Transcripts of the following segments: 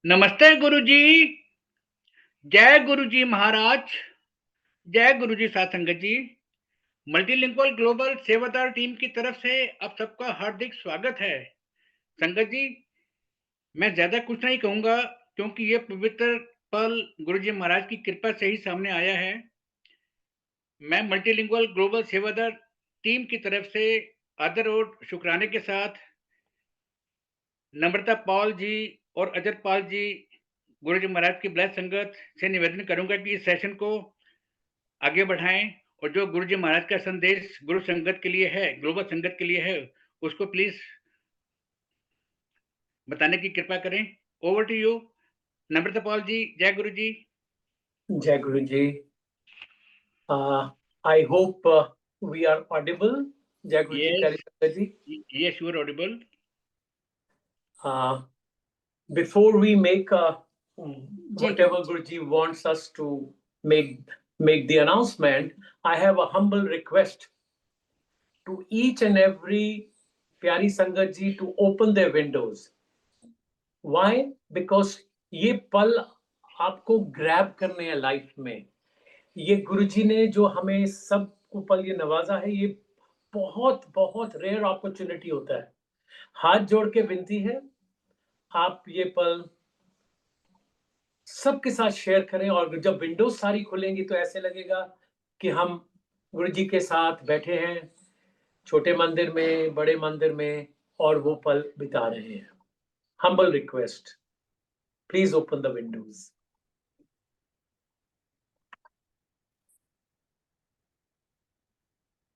नमस्ते गुरुजी। जय गुरुजी महाराज। जय गुरुजी साथ संगत जी। मल्टीलिंगुअल ग्लोबल सेवादार टीम की तरफ से आप सबका हार्दिक स्वागत है। संगत जी, मैं ज्यादा कुछ नहीं कहूंगा क्योंकि ये पवित्र पल गुरुजी महाराज की कृपा से ही सामने आया है। मैं मल्टीलिंगुअल ग्लोबल सेवादार टीम की तरफ से आदर और शुक्राने के साथ नम्रता पाल जी और अजय पाल जी गुरुजी महाराज की ब्लेस संगत से निवेदन करूंगा कि इस सेशन को आगे बढ़ाएं और जो गुरुजी महाराज का संदेश गुरु संगत के लिए है, ग्लोबल संगत के लिए है, उसको प्लीज बताने की कृपा करें। ओवर टू यू नम्रता पाल जी। जय गुरु जी। Jai Guruji. I hope we are audible. Jai Guruji, Pyari Sangat ji. Yes, you are audible. Before we make whatever Guruji wants us to make the announcement, I have a humble request to each and every Pyari Sangat ji to open their windows. Why? Because ये पल आपको grab करने हैं life में। ये गुरुजी ने जो हमें सबको पल ये नवाजा है, ये बहुत बहुत रेयर अपॉर्चुनिटी होता है। हाथ जोड़ के विनती है, आप ये पल सबके साथ शेयर करें और जब विंडोज सारी खुलेंगी तो ऐसे लगेगा कि हम गुरुजी के साथ बैठे हैं, छोटे मंदिर में, बड़े मंदिर में, और वो पल बिता रहे हैं। Humble request, please open the Windows.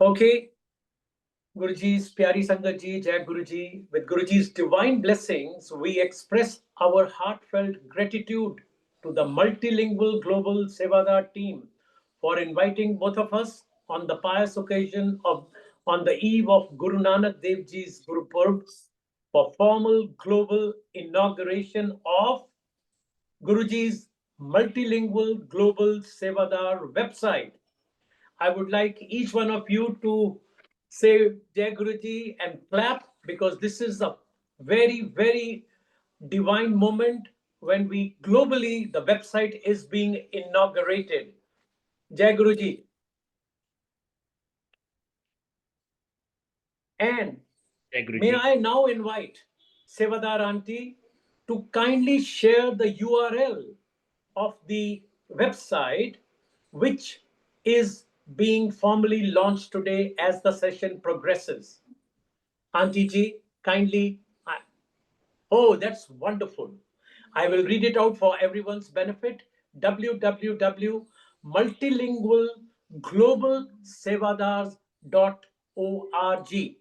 Okay, Guruji's Pyari Sangat ji, Jai Guruji. With Guruji's divine blessings, we express our heartfelt gratitude to the multilingual global Sevadar team for inviting both of us on the pious occasion of on the eve of Guru Nanak Dev Ji's Guru Purb for formal global inauguration of Guruji's multilingual global Sevadar website. I would like each one of you to say Jai Guruji and clap, because this is a very, very divine moment when we globally, the website is being inaugurated. Jai Guruji. And may I now invite Sevadar Aunty to kindly share the URL of the website, which is being formally launched today as the session progresses. Auntie Ji, kindly. Oh, that's wonderful. I will read it out for everyone's benefit. www.multilingualglobalsevadars.org.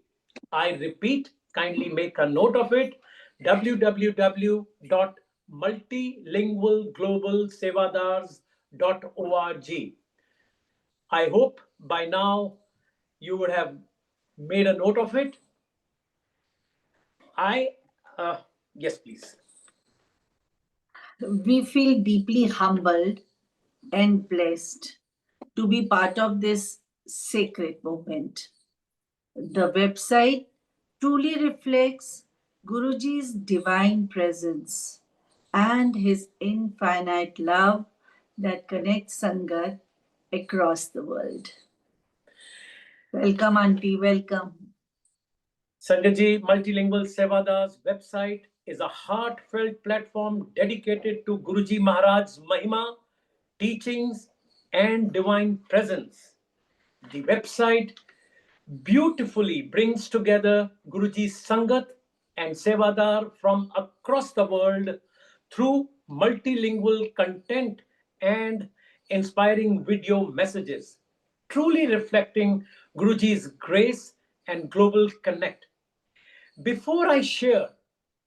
I repeat, kindly make a note of it. www.multilingualglobalsevadars.org. I hope by now you would have made a note of it. Yes, please. We feel deeply humbled and blessed to be part of this sacred moment. The website truly reflects Guruji's divine presence and his infinite love that connects Sangat across the world. Welcome, Auntie. Welcome. Sangatji, Multilingual Sevada's website is a heartfelt platform dedicated to Guruji Maharaj's Mahima, teachings, and divine presence. The website beautifully brings together Guruji's Sangat and Sevadar from across the world through multilingual content and inspiring video messages, truly reflecting Guruji's grace and global connect. Before I share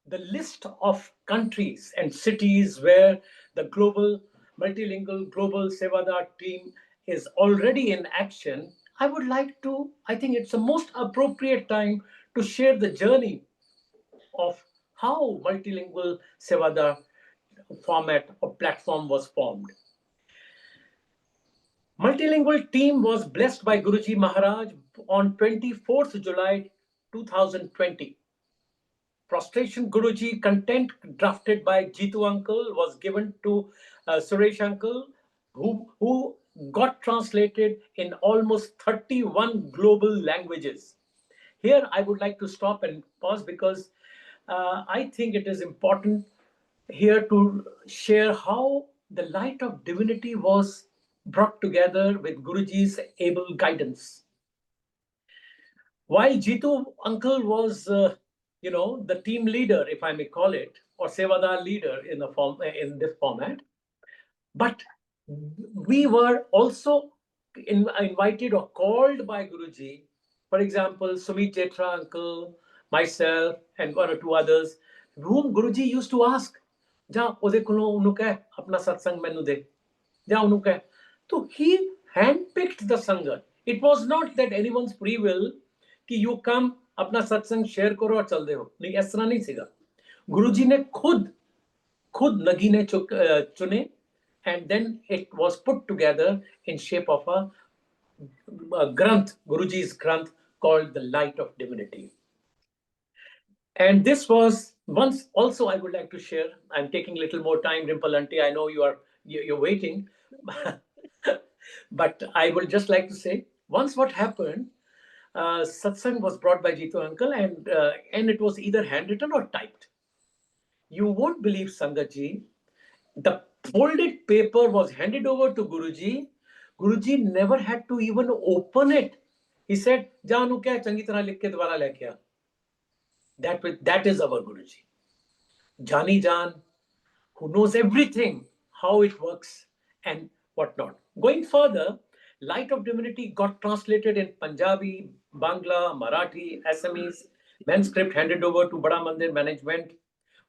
the list of countries and cities where the global multilingual global Sevadar team is already in action, I would like to, I think it's the most appropriate time to share the journey of how multilingual Sevadar format or platform was formed. Multilingual team was blessed by Guruji Maharaj on 24th July 2020. prostration Guruji content drafted by Jitu uncle was given to Suresh uncle, who got translated in almost 31 global languages. Here, I would like to stop and pause because I think it is important here to share how the light of divinity was brought together with Guruji's able guidance. While Jitu uncle was, the team leader, if I may call it, or Sevadar leader in this format, but we were also invited or called by Guruji. For example, Sumit Jetra uncle, myself, and one or two others, whom Guruji used to ask, "Ja, ode kulo unu keh, apna satsang menu de." Ja, unu keh. So he handpicked the sangat. It was not that anyone's free will कि you come अपना सत्संग share करो और चल दो, नहीं, ऐसा नहीं सीखा. गुरुजी ने खुद नगीने चुने, and then it was put together in shape of a granth, Guruji's granth, called the Light of Divinity. And this was once also I would like to share. I'm taking a little more time, Rimple Auntie. I know you're waiting, but I would just like to say once what happened. Satsang was brought by Jitu uncle, and it was either handwritten or typed. You won't believe, Sangatji, the folded paper was handed over to Guruji. Guruji never had to even open it. He said, "Janu kya changi tarah likh ke dobara le ke aa." That is our Guruji. Jani Jan, who knows everything, how it works and whatnot. Going further, Light of Divinity got translated in Punjabi, Bangla, Marathi, Assamese, manuscript handed over to Bada Mandir management,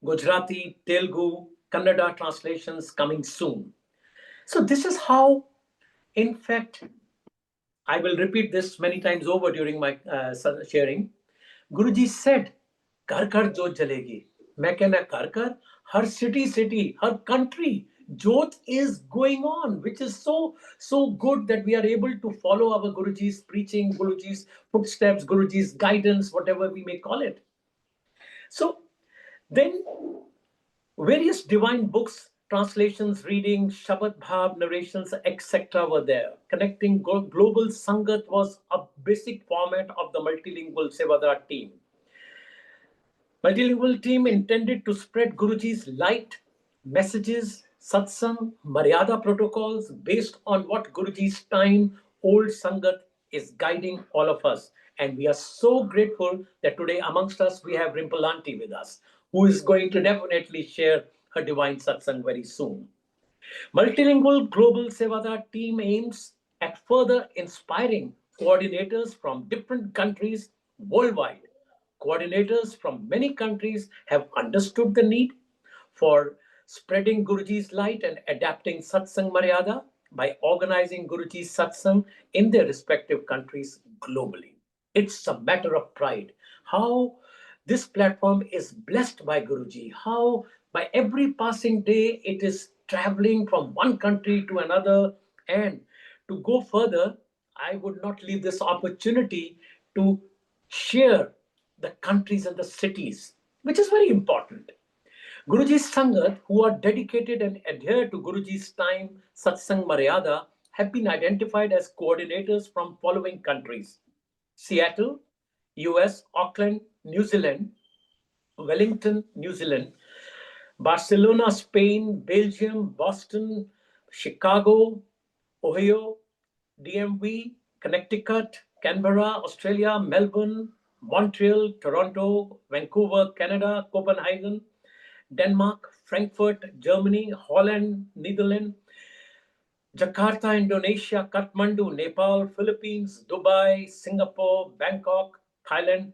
Gujarati, Telugu, Kannada translations coming soon. So this is how, in fact, I will repeat this many times over during my sharing. Guruji said, "Kar kar jyot jalegi." मैं कहना कर हर city, her country, Jyot is going on, which is so good that we are able to follow our Guruji's preaching, Guruji's footsteps, Guruji's guidance, whatever we may call it. So then various divine books, translations, readings, Shabad Bhav, narrations, etc. were there. Connecting global Sangat was a basic format of the multilingual Sevadar team. Multilingual team intended to spread Guruji's light, messages, satsang, Maryada protocols based on what Guruji's time, old Sangat is guiding all of us. And we are so grateful that today amongst us we have Rimple Auntie with us, who is going to definitely share her divine satsang very soon. Multilingual Global Sevadar team aims at further inspiring coordinators from different countries worldwide. Coordinators from many countries have understood the need for spreading Guruji's light and adapting Satsang Maryada by organizing Guruji's Satsang in their respective countries globally. It's a matter of pride how this platform is blessed by Guruji, how by every passing day it is traveling from one country to another. And to go further, I would not leave this opportunity to share the countries and the cities, which is very important. Guruji's Sangat, who are dedicated and adhere to Guruji's time, Satsang Maryada, have been identified as coordinators from following countries: Seattle, US, Auckland, New Zealand, Wellington, New Zealand, Barcelona, Spain, Belgium, Boston, Chicago, Ohio, DMV, Connecticut, Canberra, Australia, Melbourne, Montreal, Toronto, Vancouver, Canada, Copenhagen, Denmark, Frankfurt, Germany, Holland, Netherlands, Jakarta, Indonesia, Kathmandu, Nepal, Philippines, Dubai, Singapore, Bangkok, Thailand,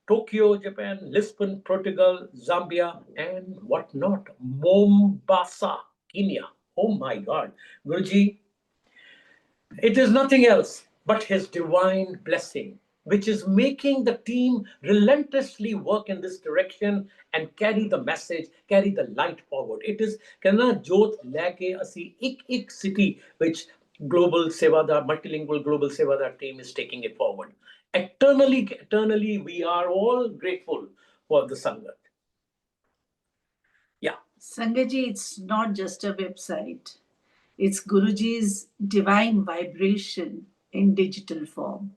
Tokyo, Japan, Lisbon, Portugal, Zambia, and whatnot. Mombasa, Kenya. Oh my God. Guruji, it is nothing else but his divine blessing, which is making the team relentlessly work in this direction and carry the message, carry the light forward. It is Kana Jyot Leke Asi Ik city, which Global Sevadar, multilingual Global Sevadar team is taking it forward. Eternally, we are all grateful for the Sangat. Sangaji, it's not just a website. It's Guruji's divine vibration in digital form.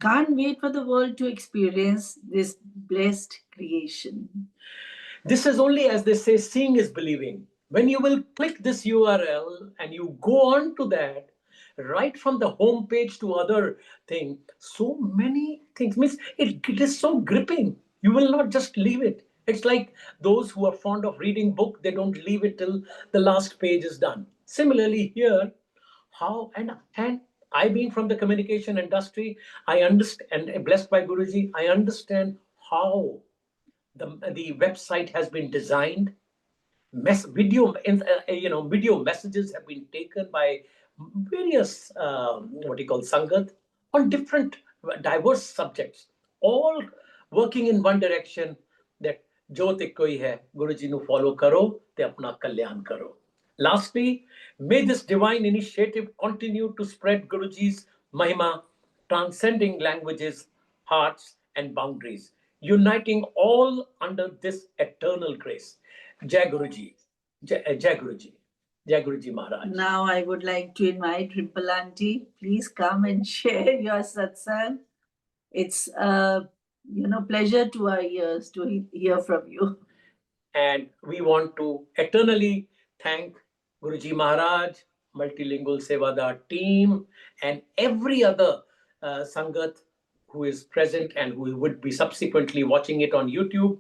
Can't wait for the world to experience this blessed creation. This is only, as they say, seeing is believing. When you will click this URL and you go on to that, right from the home page to other thing, so many things. Means it is so gripping. You will not just leave it. It's like those who are fond of reading book, they don't leave it till the last page is done. Similarly here, how and I being from the communication industry, I understand, and blessed by Guruji, I understand how the website has been designed. Video video messages have been taken by various what you call sangat on different diverse subjects, all working in one direction, that jyot ekko hi hai, Guruji nu follow karo te apna kalyan karo. Lastly, may this divine initiative continue to spread Guruji's mahima, transcending languages, hearts, and boundaries, uniting all under this eternal grace. Jai Guruji. Jai Guruji. Jai Guruji Maharaj. Now I would like to invite Rimple Aunty. Please come and share your satsang. It's a pleasure to our ears to hear from you. And we want to eternally thank Guruji Maharaj, Multilingual Sevadar team, and every other Sangat who is present and who would be subsequently watching it on YouTube.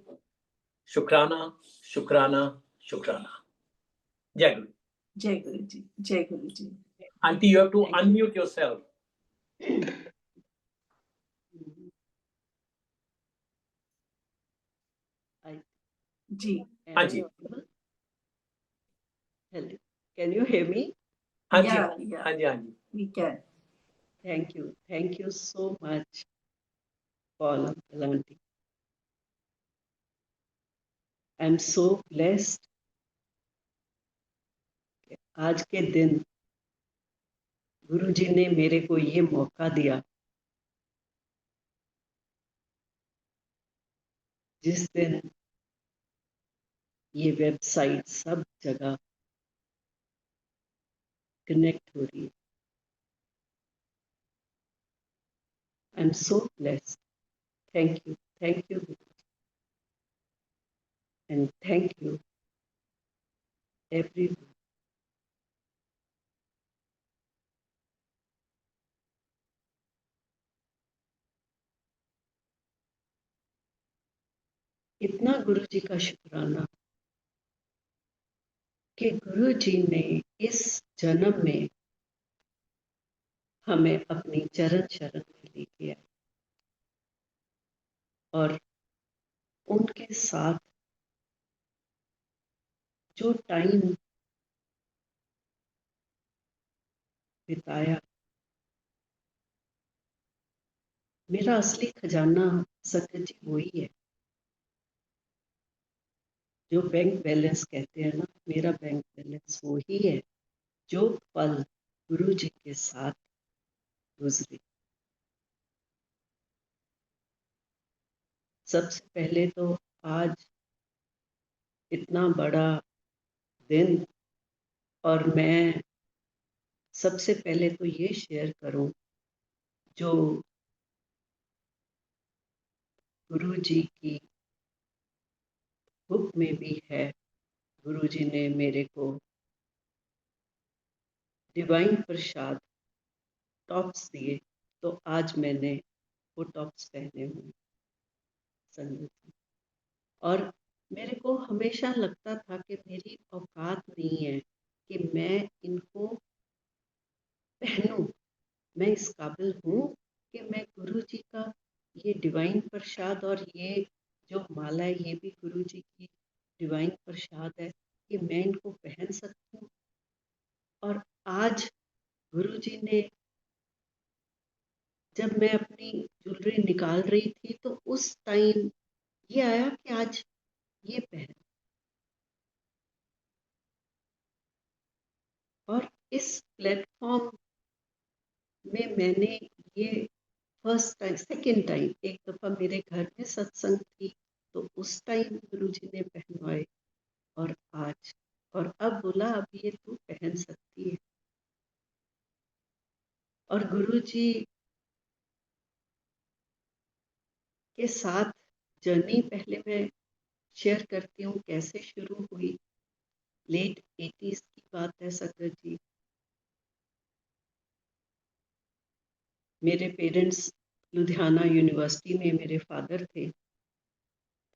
Shukrana, Shukrana, Shukrana. Jai Guru. Jai Guruji. Jai Guruji. Auntie, you have to unmute yourself. Ji. Anji. Hello. Can you hear me? Yeah. Anji. We can. Thank you. Thank you so much, Paula Alanti. I'm so blessed. आज के दिन गुरुजी ने मेरे को ये मौका दिया जिस दिन ये वेबसाइट सब जगह कनेक्ट हो रही है. I am so blessed. Thank you Guruji, and thank you everyone. इतना गुरुजी का शुक्राना कि गुरुजी ने इस जन्म में हमें अपनी चरण शरण में लेके आए और उनके साथ जो टाइम बिताया, मेरा असली खजाना सत्य जी वही है. जो बैंक बैलेंस कहते हैं ना, मेरा बैंक बैलेंस वही है जो पल गुरु जी के साथ गुजरे. सबसे पहले तो आज इतना बड़ा दिन, और मैं सबसे पहले तो ये शेयर करूं जो गुरु जी की बुक में भी है. गुरु जी ने मेरे को डिवाइन प्रसाद टॉप्स दिए, तो आज मैंने वो टॉप्स पहने हुए संगत जी. और मेरे को हमेशा लगता था कि मेरी औकात नहीं है कि मैं इनको पहनूं. मैं इस काबिल हूँ कि मैं गुरु जी का ये डिवाइन प्रसाद, और ये जो माला है ये भी गुरु जी की डिवाइन प्रसाद है, कि मैं इनको पहन सकती हूँ. और आज गुरु जी ने, जब मैं अपनी ज्वेलरी निकाल रही थी तो उस टाइम ये आया कि आज ये पहन. और इस प्लेटफॉर्म में मैंने ये फर्स्ट टाइम, सेकेंड टाइम, एक दफ़ा मेरे घर में सत्संग थी तो उस टाइम गुरु जी ने पहनवाए, और आज, और अब बोला अब ये तू पहन सकती है। और गुरुजी के साथ जर्नी पहले मैं शेयर करती हूँ कैसे शुरू हुई। लेट 80s की बात है संगत जी। मेरे पेरेंट्स लुधियाना यूनिवर्सिटी में मेरे फादर थे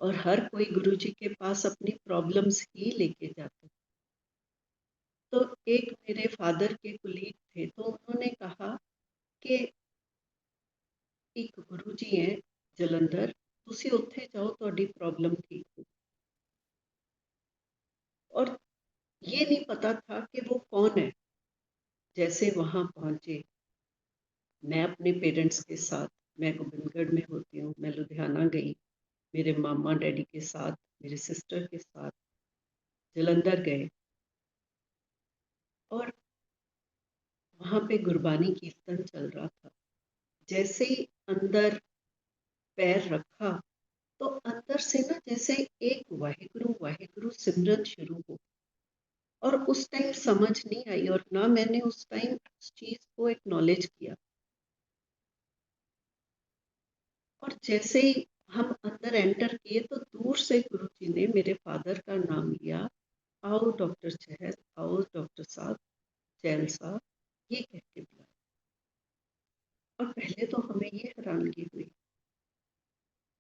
और हर कोई गुरुजी के पास अपनी प्रॉब्लम्स ही लेके जाता। तो एक मेरे फादर के कुलीग थे, तो उन्होंने कहा कि एक गुरुजी है जलंधर, तुसी उत्थे जाओ तुहाडी प्रॉब्लम ठीक हो। और ये नहीं पता था कि वो कौन है। जैसे वहां पहुंचे, मैं अपने पेरेंट्स के साथ, मैं गोबिंदगढ़ में होती हूँ, मैं लुधियाना गई मेरे मामा डैडी के साथ, मेरे सिस्टर के साथ जलंधर गए। और वहां पे गुरबानी कीर्तन चल रहा था। जैसे ही अंदर पैर रखा तो अंदर से ना जैसे एक वाहिगुरु वाहिगुरु सिमरन शुरू हो। और उस टाइम समझ नहीं आई और ना मैंने उस टाइम उस चीज को एक्नॉलेज किया। और जैसे ही हम अंदर एंटर किए तो दूर से गुरुजी ने मेरे फादर का नाम लिया, आओ डॉक्टर चहल, आओ डॉक्टर साहब, चहल साहब, ये कह के बुलाया। और पहले तो हमें ये हैरानगी हुई।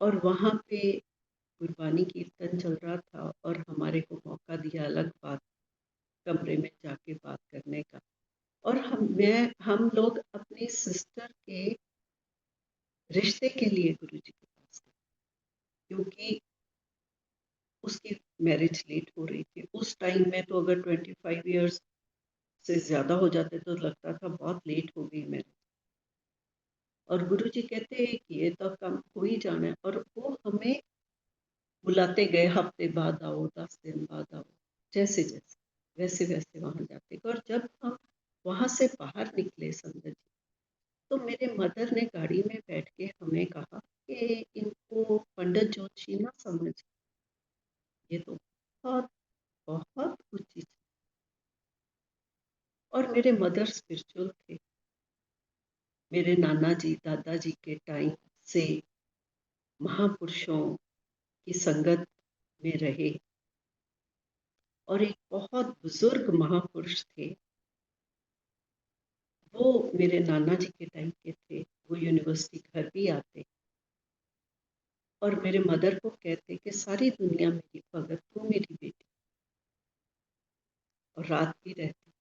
और वहां पे गुरबानी कीर्तन चल रहा था और हमारे को मौका दिया अलग बात, कमरे में जाके बात करने का। और हम लोग अपनी सिस्टर के रिश्ते के लिए गुरुजी के पास गए, क्योंकि उसकी मैरिज लेट हो रही थी। उस टाइम में तो अगर 25 इयर्स से ज्यादा हो जाते तो लगता था बहुत लेट हो गई मैरिज। और गुरुजी कहते हैं कि ये तो कम हो ही जाना है। और वो हमें बुलाते गए, हफ्ते बाद आओ, 10 दिन बाद आओ, जैसे जैसे वैसे वैसे वहां जाते गए। और जब हम वहां से बाहर निकले संगत जी, तो मेरे मदर ने गाड़ी में बैठ के हमें कहा कि इनको पंडित जोशी ना समझ, ये तो बहुत बहुत कुछ चीज। और मेरे मदर स्पिरिचुअल थे। मेरे नाना जी दादाजी के टाइम से महापुरुषों की संगत में रहे। और एक बहुत बुजुर्ग महापुरुष थे, वो मेरे नाना जी के टाइम के थे। वो यूनिवर्सिटी घर भी आते और मेरे मदर को कहते कि सारी दुनिया मेरी भगत, तू मेरी बेटी। और रात भी रहती।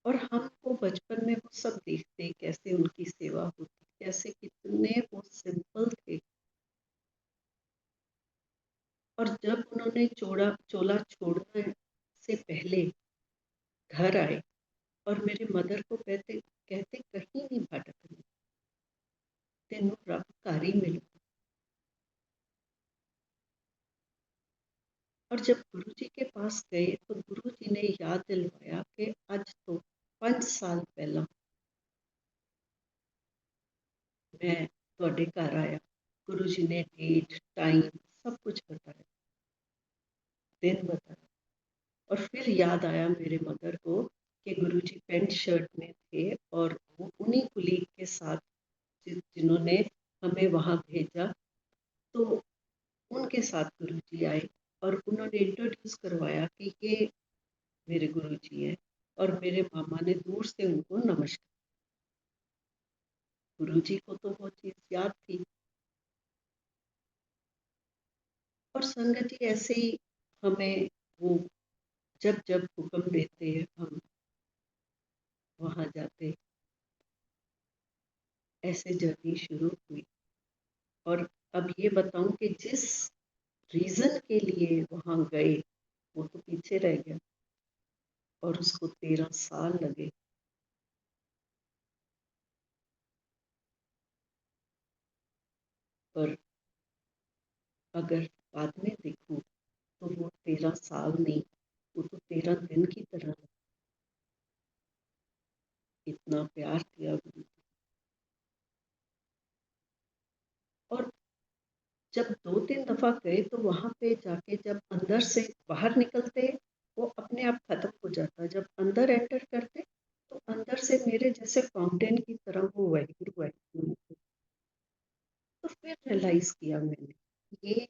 और हमको बचपन में वो सब देखते कैसे उनकी सेवा होती, कैसे कितने वो सिंपल थे। और जब उन्होंने चोला छोड़ने से पहले घर आए और मेरे मदर को कहते कहते कहीं नहीं भटकना, तेनू रब घर ही मिलूगा। और जब गुरुजी के पास गए तो गुरुजी ने याद दिलवाया कि आज तो 5 साल पहला मैं तुहाडे घर आया। गुरुजी ने डेट टाइम सब कुछ बताया, दिन बताया। और फिर याद आया मेरे मदर को कि गुरुजी पेंट शर्ट में थे और वो उन्हीं कुलीग के साथ जिन्होंने हमें वहां भेजा। तो उनके साथ गुरुजी आए और उन्होंने इंट्रोड्यूस करवाया कि ये मेरे गुरुजी हैं। और मेरे मामा ने दूर से उनको नमस्कार। गुरुजी को तो वो चीज याद थी। और संगत जी ऐसे ही हमें वो जब जब हुक्म देते हैं हम वहां जाते, ऐसे जर्नी शुरू हुई। और अब ये बताऊं कि जिस रीजन के लिए वहां गए वो तो पीछे रह गया और उसको 13 साल लगे। पर अगर बाद में देखूं तो वो 13 साल नहीं, वो तो 13 दिन की तरह लगा। इतना प्यार दिया गुरु। और जब 2-3 दफा दफ़ा गए तो वहाँ पे जाके जब अंदर से बाहर निकलते वो अपने आप खत्म हो जाता, जब अंदर एंटर करते तो अंदर से मेरे जैसे फाउंटेन की तरह वो वाहिगुरु वाहिगुरु होते। तो फिर रियलाइज किया मैंने ये,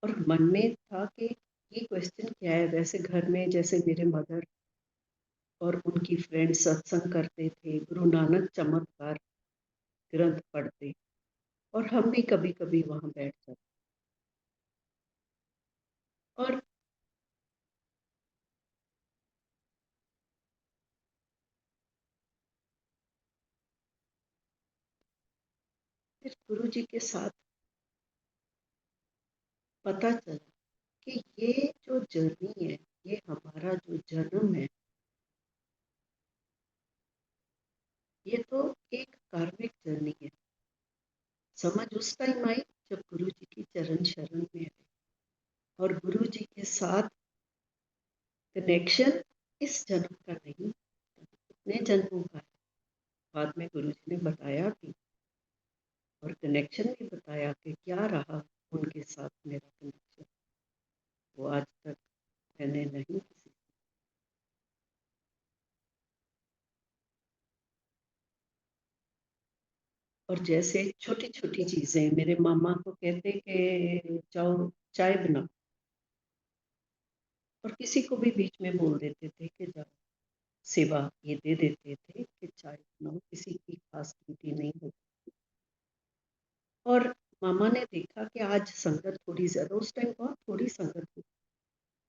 और मन में था कि ये क्वेश्चन क्या है। वैसे घर में जैसे मेरे मदर और उनकी फ्रेंड सत्संग करते थे, गुरु नानक चमत्कार ग्रंथ पढ़ते, और हम भी कभी कभी वहां बैठ जाते। और फिर गुरु जी के साथ पता चला कि ये जो जर्नी है, ये हमारा जो जन्म है, ये तो एक कार्मिक जर्नी है। समझ उस टाइम आई जब गुरु जी की चरण शरण में आए, और गुरु जी के साथ कनेक्शन इस जन्म का नहीं, कितने जन्मों का है। बाद में गुरु जी ने बताया भी, और कनेक्शन भी बताया कि क्या रहा उनके साथ मेरा कनेक्शन, वो आज तक मैंने नहीं किसी। और जैसे छोटी छोटी चीजें, मेरे मामा को कहते कि जाओ चाय बनाओ, और किसी को भी बीच में बोल देते थे कि जाओ, सेवा ये दे देते थे कि चाय बनाओ, किसी की खास ड्यूटी नहीं होती। और मामा ने देखा कि आज संगत थोड़ी ज्यादा, उस टाइम बहुत थोड़ी संगत थी,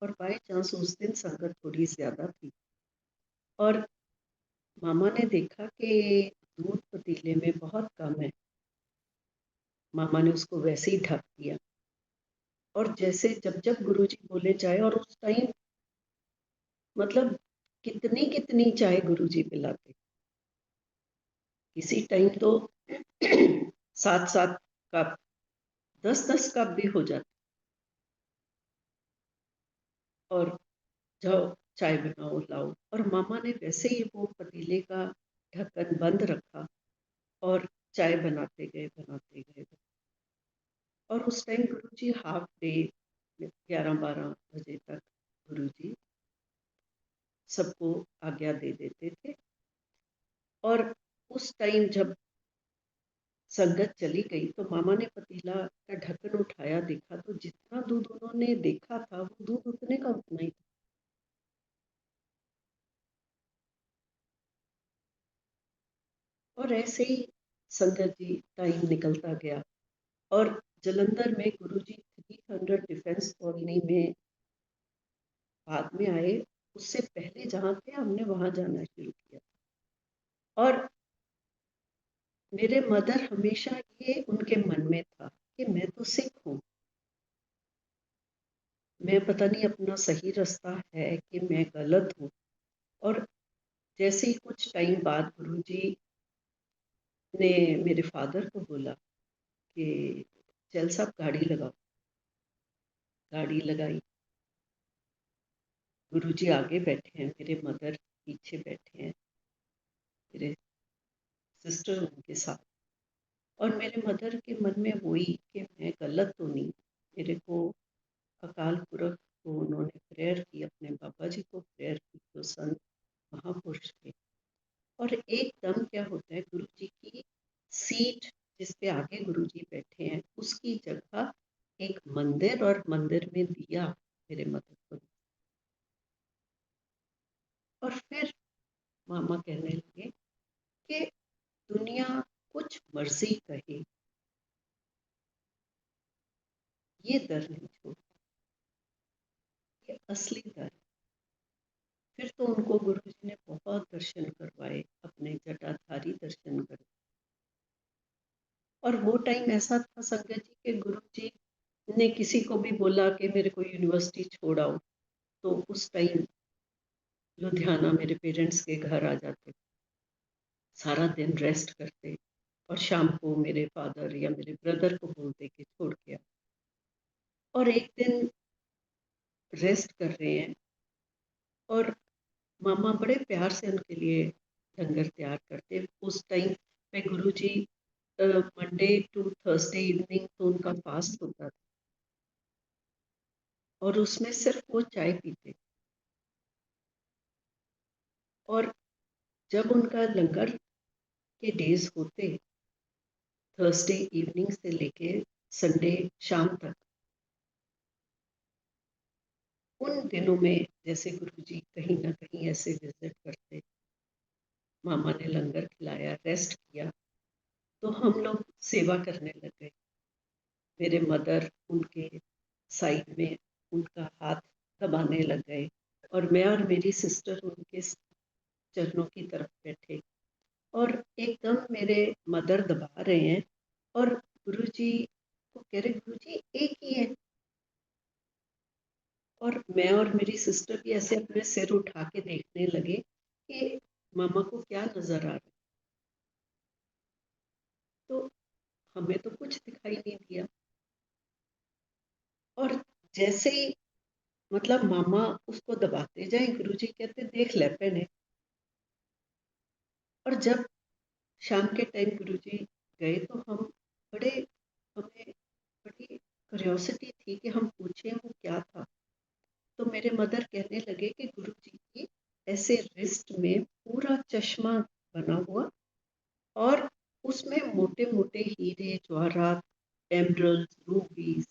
और बाय चांस उस दिन संगत थोड़ी ज्यादा थी, और मामा ने देखा कि दूध पतीले में बहुत कम है। मामा ने उसको वैसे ही ढक दिया, और जैसे जब जब गुरुजी बोले चाय, और उस टाइम मतलब कितनी कितनी चाय गुरुजी पिलाते, किसी टाइम तो 7-7 कप, 10-10 कप भी हो जाते, और जाओ चाय बनाओ लाओ। और मामा ने वैसे ही वो पतीले का ढक्कन बंद रखा, और चाय बनाते गए। और उस टाइम गुरुजी हाफ डे 11-12 बजे तक गुरुजी सबको आज्ञा दे देते थे। और उस टाइम जब संगत चली गई तो मामा ने पतीला का ढक्कन उठाया, देखा तो जितना दूध उन्होंने देखा था वो दूध उतने का उतना ही था। और ऐसे ही संगत जी टाइम निकलता गया, और जलंधर में गुरुजी 300 डिफेंस कॉलोनी में बाद में आए, उससे पहले जहाँ थे हमने वहां जाना शुरू किया। और मेरे मदर हमेशा ये उनके मन में था कि मैं तो सिख हूँ, मैं पता नहीं अपना सही रास्ता है कि मैं गलत हूँ। और जैसे ही कुछ टाइम बाद गुरुजी ने मेरे फादर को बोला कि चल साहब गाड़ी लगाओ, गाड़ी लगाई। गुरुजी आगे बैठे हैं, मेरे मदर पीछे बैठे हैं, मेरे सिस्टर उनके साथ। और मेरे मदर के मन में वही कि मैं गलत तो नहीं। मेरे को अकाल पुरख को उन्होंने प्रेयर की, अपने बाबा जी को प्रेयर की, जो संत महापुरुष थे। और एकदम क्या होता है, गुरु जी की सीट जिस पे आगे गुरु जी बैठे हैं उसकी जगह एक मंदिर, और मंदिर में दिया मेरे मदर को। और फिर मामा कहने लगे कि दुनिया कुछ मर्जी कहे, ये दर नहीं छोड़, ये असली दर। फिर तो उनको गुरु जी ने बहुत दर्शन करवाए, अपने जटाधारी दर्शन करवाए। और वो टाइम ऐसा था संगत जी के गुरु जी ने किसी को भी बोला कि मेरे को यूनिवर्सिटी छोड़ आओ, तो उस टाइम लुधियाना मेरे पेरेंट्स के घर आ जाते, सारा दिन रेस्ट करते, और शाम को मेरे फादर या मेरे ब्रदर को बोलते कि छोड़ के आओ। और एक दिन रेस्ट कर रहे हैं, और मामा बड़े प्यार से उनके लिए लंगर तैयार करते। उस टाइम पे गुरुजी मंडे टू थर्सडे इवनिंग तो उनका फास्ट होता था, और उसमें सिर्फ वो चाय पीते। और जब उनका लंगर के डेज होते, थर्सडे इवनिंग से लेके संडे शाम तक, उन दिनों में जैसे गुरुजी कहीं ना कहीं ऐसे विजिट करते, मामा ने लंगर खिलाया, रेस्ट किया, तो हम लोग सेवा करने लग गए। मेरे मदर उनके साइड में उनका हाथ दबाने लग गए और मैं और मेरी सिस्टर उनके चरणों की तरफ बैठे और एकदम मेरे मदर दबा रहे हैं और गुरुजी को कह रहे, गुरुजी एक ही है। और मैं और मेरी सिस्टर भी ऐसे अपने सिर उठा के देखने लगे कि मामा को क्या नजर आ रहा है। तो हमें तो कुछ दिखाई नहीं दिया। और जैसे ही मतलब मामा उसको दबाते जाए, गुरुजी कहते देख ले पहने। और जब शाम के टाइम गुरुजी गए तो हमें बड़ी क्यूरियोसिटी थी कि हम पूछें वो क्या था। तो मेरे मदर कहने लगे कि गुरुजी की ऐसे रिस्ट में पूरा चश्मा बना हुआ और उसमें मोटे मोटे हीरे जवाहरात, एमरल्ड, रूबीज,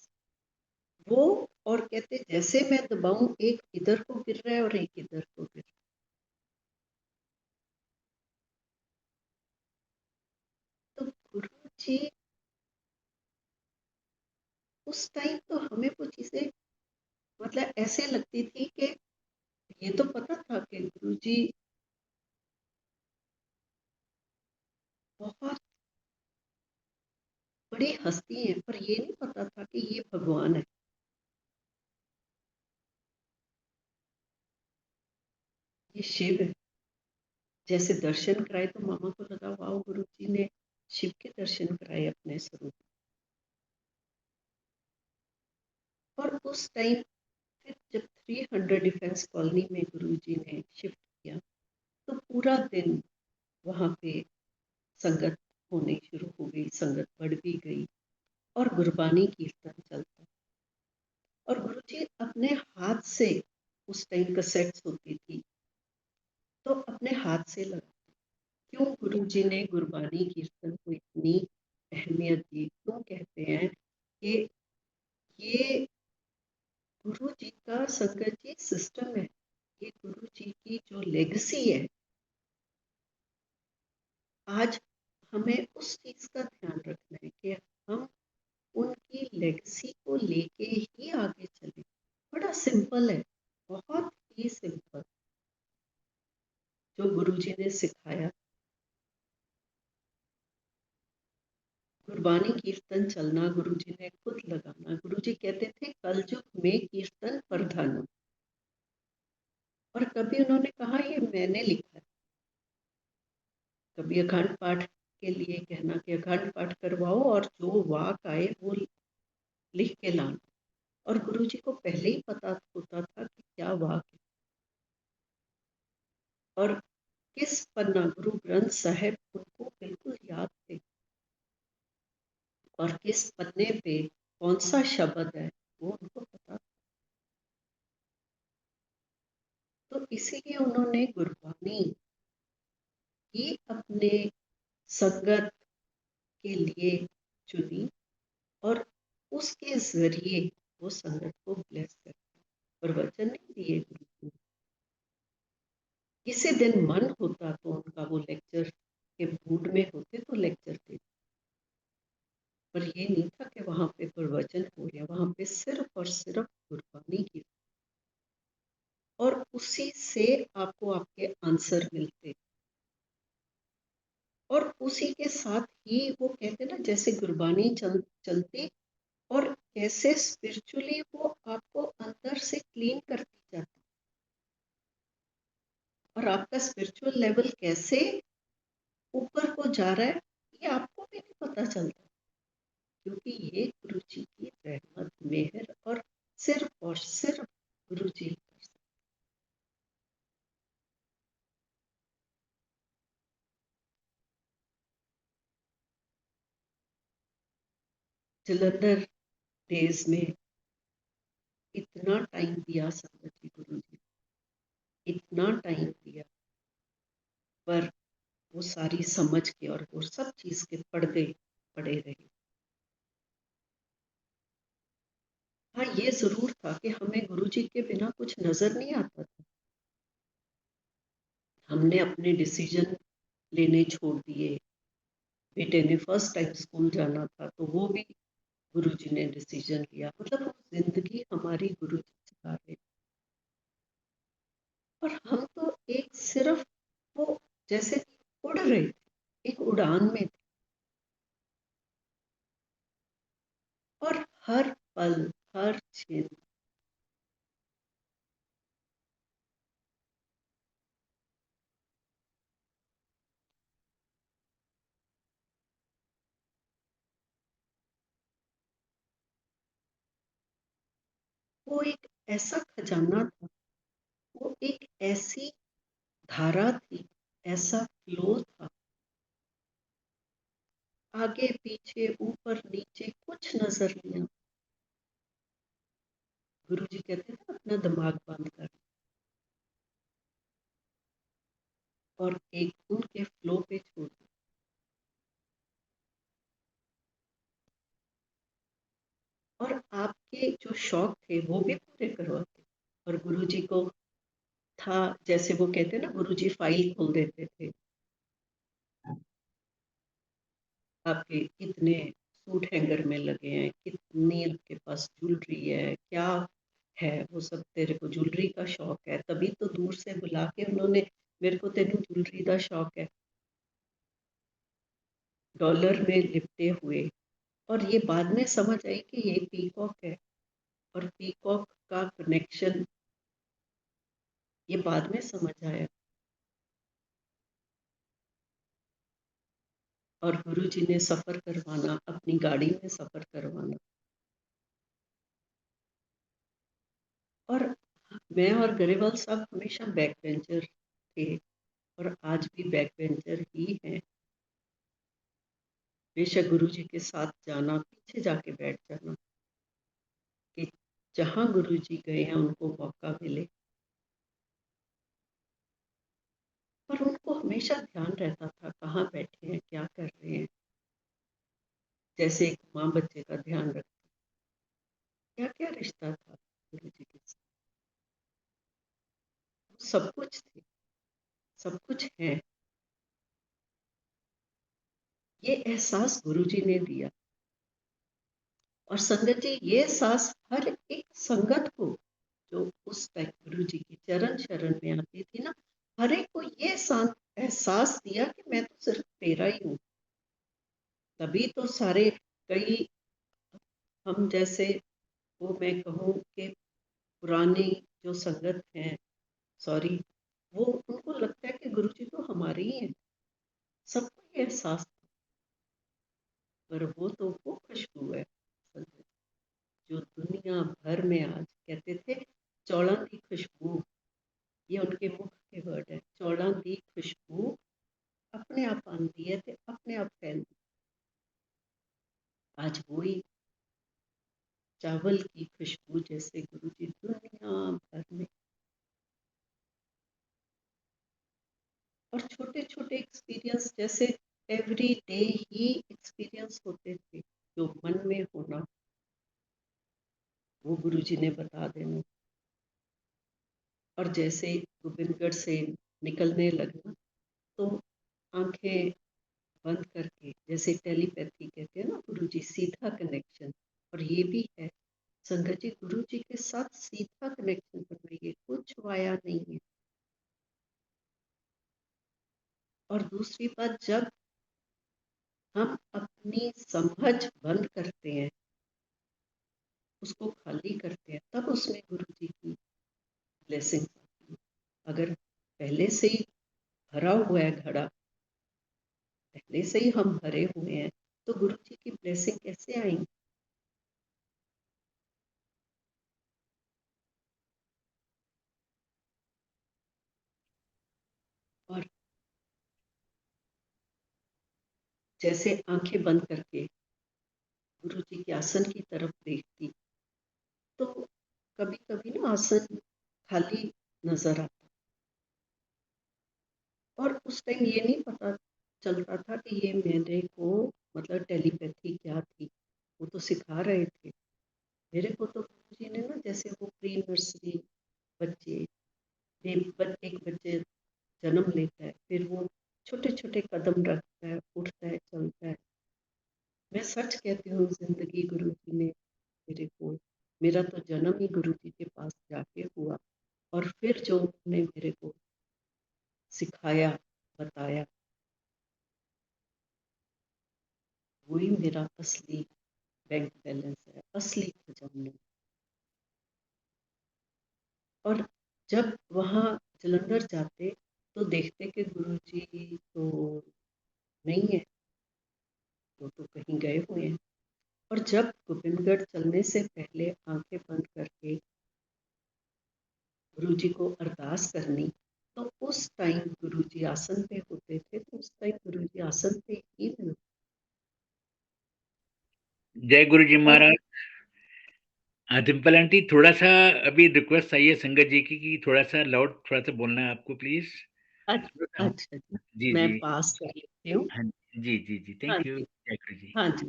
वो। और कहते जैसे मैं दबाऊं एक इधर को गिर रहा है और एक इधर को गिर रहा है। तो गुरु जी उस टाइम तो हमें वो चीजें मतलब ऐसे लगती थी कि ये तो पता था कि गुरु जी बहुत बड़ी हस्ती है, पर ये नहीं पता था कि ये भगवान है। ये शिव है। जैसे दर्शन कराए तो मामा को लगा वाह, गुरु जी ने शिव के दर्शन कराए अपने स्वरूप। और उस टाइम फिर जब 300 डिफेंस कॉलोनी में गुरु जी ने शिफ्ट किया तो पूरा दिन वहां पे संगत होनी शुरू हो गई, संगत बढ़ भी गई और गुरबानी कीर्तन चलता। और गुरु जी अपने हाथ से, उस टाइम कैसेट्स होती थी, तो अपने हाथ से लगा। क्यों गुरु जी ने गुरबानी कीर्तन को इतनी अहमियत दी? क्यों कहते हैं कि ये गुरु जी का संगत जी सिस्टम है, ये गुरु जी की जो लेगेसी है। आज हमें उस चीज का ध्यान रखना है कि हम उनकी लेगेसी को लेके ही आगे चले। बड़ा सिंपल है, बहुत ही सिंपल, जो गुरु जी ने सिखाया। गुरबानी कीर्तन चलना गुरु जी ने खुद लगाना। गुरु जी कहते थे कलयुग में कीर्तन प्रधान। और कभी उन्होंने कहा ये मैंने लिखा है। कभी अखंड पाठ के लिए कहना कि अखंड पाठ करवाओ और जो वाक आए वो लिख के लाना। और गुरु जी को पहले ही पता होता था कि क्या वाक है और किस पन्ना, गुरु ग्रंथ साहिब उनको बिल्कुल याद थे और किस पन्ने पे कौन सा शब्द है वो उनको पता। तो इसीलिए उन्होंने गुरबानी ही अपने संगत के लिए चुनी और उसके जरिए वो संगत को ब्लेस करते। प्रवचन नहीं दिए गुरु जी। किसी दिन मन होता तो उनका वो लेक्चर के मूड में होते तो लेक्चर देते, पर ये नहीं था कि वहां पे प्रवचन हो रहा, वहां पे सिर्फ और सिर्फ गुरबानी की। और उसी से आपको आपके आंसर मिलते और उसी के साथ ही वो कहते ना जैसे गुरबानी चलती और कैसे स्पिरिचुअली वो आपको अंदर से क्लीन करती जाती और आपका स्पिरिचुअल लेवल कैसे ऊपर को जा रहा है ये आपको भी नहीं पता चलता, क्योंकि ये गुरु जी की रहमत, मेहर और सिर्फ गुरु जी कर सकते। जलंधर डेज में इतना टाइम दिया संगत जी, गुरु जी इतना टाइम दिया, पर वो सारी समझ के और वो सब चीज के पर्दे पड़े रहे। हाँ, ये जरूर था कि हमें गुरु जी के बिना कुछ नजर नहीं आता था। हमने अपने डिसीजन लेने छोड़ दिए। बेटे ने फर्स्ट टाइम स्कूल जाना था तो वो भी गुरु जी ने डिसीजन लिया। मतलब वो जिंदगी हमारी गुरु जी सिखा रहे। और हम तो एक सिर्फ वो जैसे उड़ रहे थे, एक उड़ान में थे। और हर पल, हर क्षण वो एक ऐसा खजाना था, वो एक ऐसी धारा थी, ऐसा फ्लो था। आगे पीछे ऊपर नीचे कुछ नजर नहीं आता। गुरु जी कहते थे अपना दिमाग बंद कर और एक उनके फ्लो पे छोड़ दो। और आपके जो शौक थे वो भी पूरे करवाते। और गुरु जी को था, जैसे वो कहते ना, गुरु जी फाइल खोल देते थे। आपके कितने सूट हैंगर में लगे हैं, कितनी आपके पास ज्वेलरी है, क्या है, वो सब तेरे को ज्वेलरी का शौक है, तभी तो दूर से बुला के उन्होंने, मेरे को तेनू ज्वेलरी का शौक है, डॉलर में लिपटे हुए। और ये बाद में समझ आई कि ये पीकॉक है। और पीकॉक का कनेक्शन ये बाद में समझ आया। और गुरु जी ने सफर करवाना, अपनी गाड़ी में सफर करवाना। और मैं और गरेवाल साहब हमेशा बैक बेंचर थे और आज भी बैक बेंचर ही हैं। बेशक गुरु जी के साथ जाना, पीछे जाके बैठ जाना, कि जहाँ गुरु जी गए हैं उनको मौका मिले। पर उनको हमेशा ध्यान रहता था कहाँ बैठे हैं, क्या कर रहे हैं। जैसे एक माँ बच्चे का ध्यान रखती, क्या क्या रिश्ता था गुरु जी के साथ। सब कुछ थे, सब कुछ है। ये एहसास गुरु जी ने दिया। और संगत जी, ये एहसास हर एक संगत को जो उस टाइम गुरु जी की चरण शरण में आती थी ना, हर एक को ये एहसास दिया कि मैं तो सिर्फ तेरा ही हूँ। तभी तो सारे, कई, हम जैसे, वो मैं कहूँ कि पुरानी जो संगत है, सॉरी, वो उनको लगता है कि गुरु जी तो हमारे ही हैं। सबको ये एहसास था। पर वो खुशबू है संगत, जो दुनिया भर में आज कहते थे, चौड़ा की खुशबू, ये उनके मुख के वर्ड है, चौड़ा की खुशबू अपने आप आती है ते अपने आप फैलती। आज वही चावल की खुशबू जैसे गुरु जी दुनिया भर में। और छोटे छोटे एक्सपीरियंस जैसे एवरी डे ही एक्सपीरियंस होते थे, जो मन में होना वो गुरु जी ने बता देना। और जैसे गोविंदगढ़ से निकलने लगना तो आंखें बंद करके, जैसे टेलीपैथी कहते हैं ना, गुरु जी सीधा कनेक्शन। और ये भी है संगत जी, गुरु जी के साथ सीधा कनेक्शन बनाइए, कुछ वाया नहीं है। और दूसरी बात, जब हम अपनी समझ बंद करते हैं, उसको खाली करते हैं, तब उसमें गुरु जी की ब्लेसिंग आती है। अगर पहले से ही भरा हुआ है घड़ा, पहले से ही हम भरे हुए हैं, तो गुरु जी की ब्लेसिंग कैसे आएंगी। और जैसे आंखें बंद करके गुरु जी के आसन की तरफ देखती, तो कभी कभी ना आसन खाली नजर आता, और उस टाइम ये नहीं पता चलता था कि ये मेरे को मतलब टेलीपैथी क्या थी। वो तो सिखा रहे थे मेरे को, तो गुरुजी ने ना, जैसे वो प्री नर्सरी बच्चे, एक बच्चे जन्म लेता है, फिर वो छोटे छोटे कदम रखता है, उठता है, चलता है। मैं सच कहती हूँ, जिंदगी गुरुजी ने मेरे को, मेरा तो जन्म ही गुरुजी के पास जाके हुआ, और फिर जो उन्होंने मेरे को सिखाया, बताया, वही मेरा असली बैंक बैलेंस है, असली खजाना। और जब वहाँ जलंधर जाते तो देखते कि गुरुजी तो नहीं है, वो तो कहीं गए हुए हैं। और जब गोविंदगढ़ चलने से पहले आंखें बंद करके गुरुजी को अरदास करनी, तो उस टाइम गुरुजी आसन पे होते थे, तो उस टाइम गुरुजी आसन पे ही मिलते। जय गुरु जी और महाराज। हाँ, डिम्पल आंटी, थोड़ा-सा अभी रिक्वेस्ट आई है संगत जी की कि थोड़ा-सा लाउड थोड़ा-सा बोलना है आपको प्लीज़। थोड़ा-सा हम अच्छा जी, जी, मैं जी। पास कर लेती हूँ। हाँ, जी, जी, जी। हाँ थैंक यू। जी, जय गुरु जी। हाँ जी,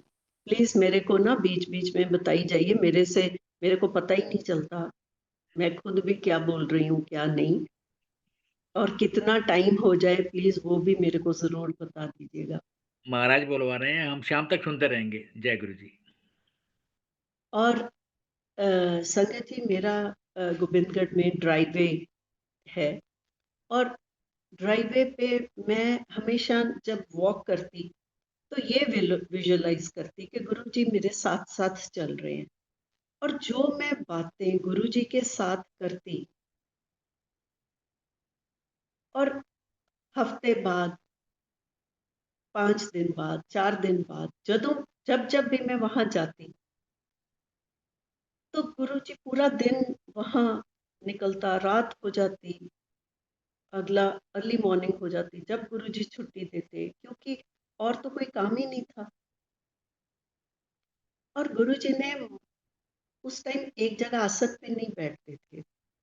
प्लीज मेरे को ना बीच बीच में बताई जाइए, मेरे को पता ही नहीं चलता मैं खुद भी क्या बोल रही हूँ क्या नहीं, और कितना टाइम हो जाए प्लीज वो भी मेरे को जरूर बता दीजिएगा। महाराज बुलवा रहे हैं, हम शाम तक सुनते रहेंगे। जय गुरु जी। और संगत जी, मेरा गोविंदगढ़ में ड्राइवे है, और ड्राइवे पे मैं हमेशा जब वॉक करती तो ये विजुअलाइज करती कि गुरु जी मेरे साथ साथ चल रहे हैं, और जो मैं बातें गुरु जी के साथ करती, और हफ्ते बाद, 5 दिन बाद, 4 दिन बाद, जब जब भी मैं वहां जाती, तो गुरु जी पूरा दिन वहां निकलता, रात हो जाती, अगला अर्ली मॉर्निंग हो जाती जब गुरु जी छुट्टी देते, क्योंकि और तो कोई काम ही नहीं था। और गुरु जी ने उस टाइम एक जगह आसन पे नहीं बैठते थे।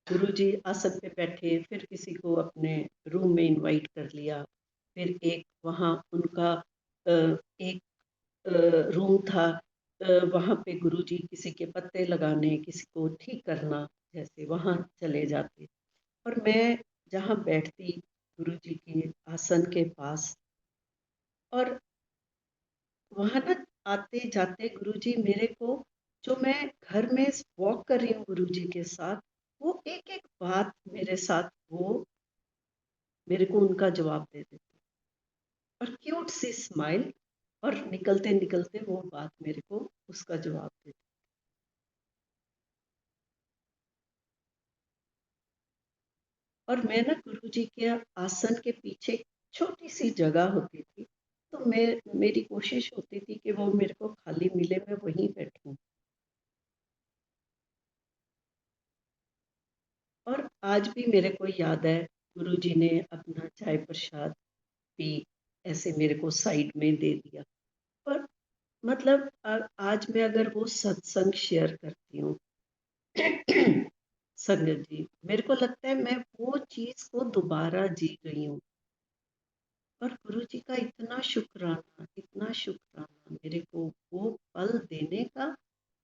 गुरु जी आसन पे बैठे, फिर किसी को अपने रूम में इनवाइट कर लिया, फिर एक वहाँ उनका एक रूम था, वहाँ पे गुरुजी किसी के पत्ते लगाने, किसी को ठीक करना, जैसे वहाँ चले जाते। और मैं जहाँ बैठती गुरुजी के आसन के पास, और वहाँ ना आते जाते गुरुजी मेरे को, जो मैं घर में वॉक कर रही हूँ गुरुजी के साथ, वो एक एक बात मेरे साथ वो मेरे को उनका जवाब दे देते, और क्यूट सी स्माइल, और निकलते निकलते वो बात मेरे को उसका जवाब देते। और मैं ना गुरुजी के आसन के पीछे छोटी सी जगह होती थी, तो मेरी कोशिश होती थी कि वो मेरे को खाली मिले, मैं वहीं बैठूं। और आज भी मेरे को याद है, गुरुजी ने अपना चाय प्रसाद भी ऐसे मेरे को साइड में दे दिया। पर मतलब आज मैं अगर वो सत्संग शेयर करती हूँ संगत जी, मेरे को लगता है मैं वो चीज को दोबारा जी रही हूँ। और गुरु जी का इतना शुक्राना मेरे को वो पल देने का,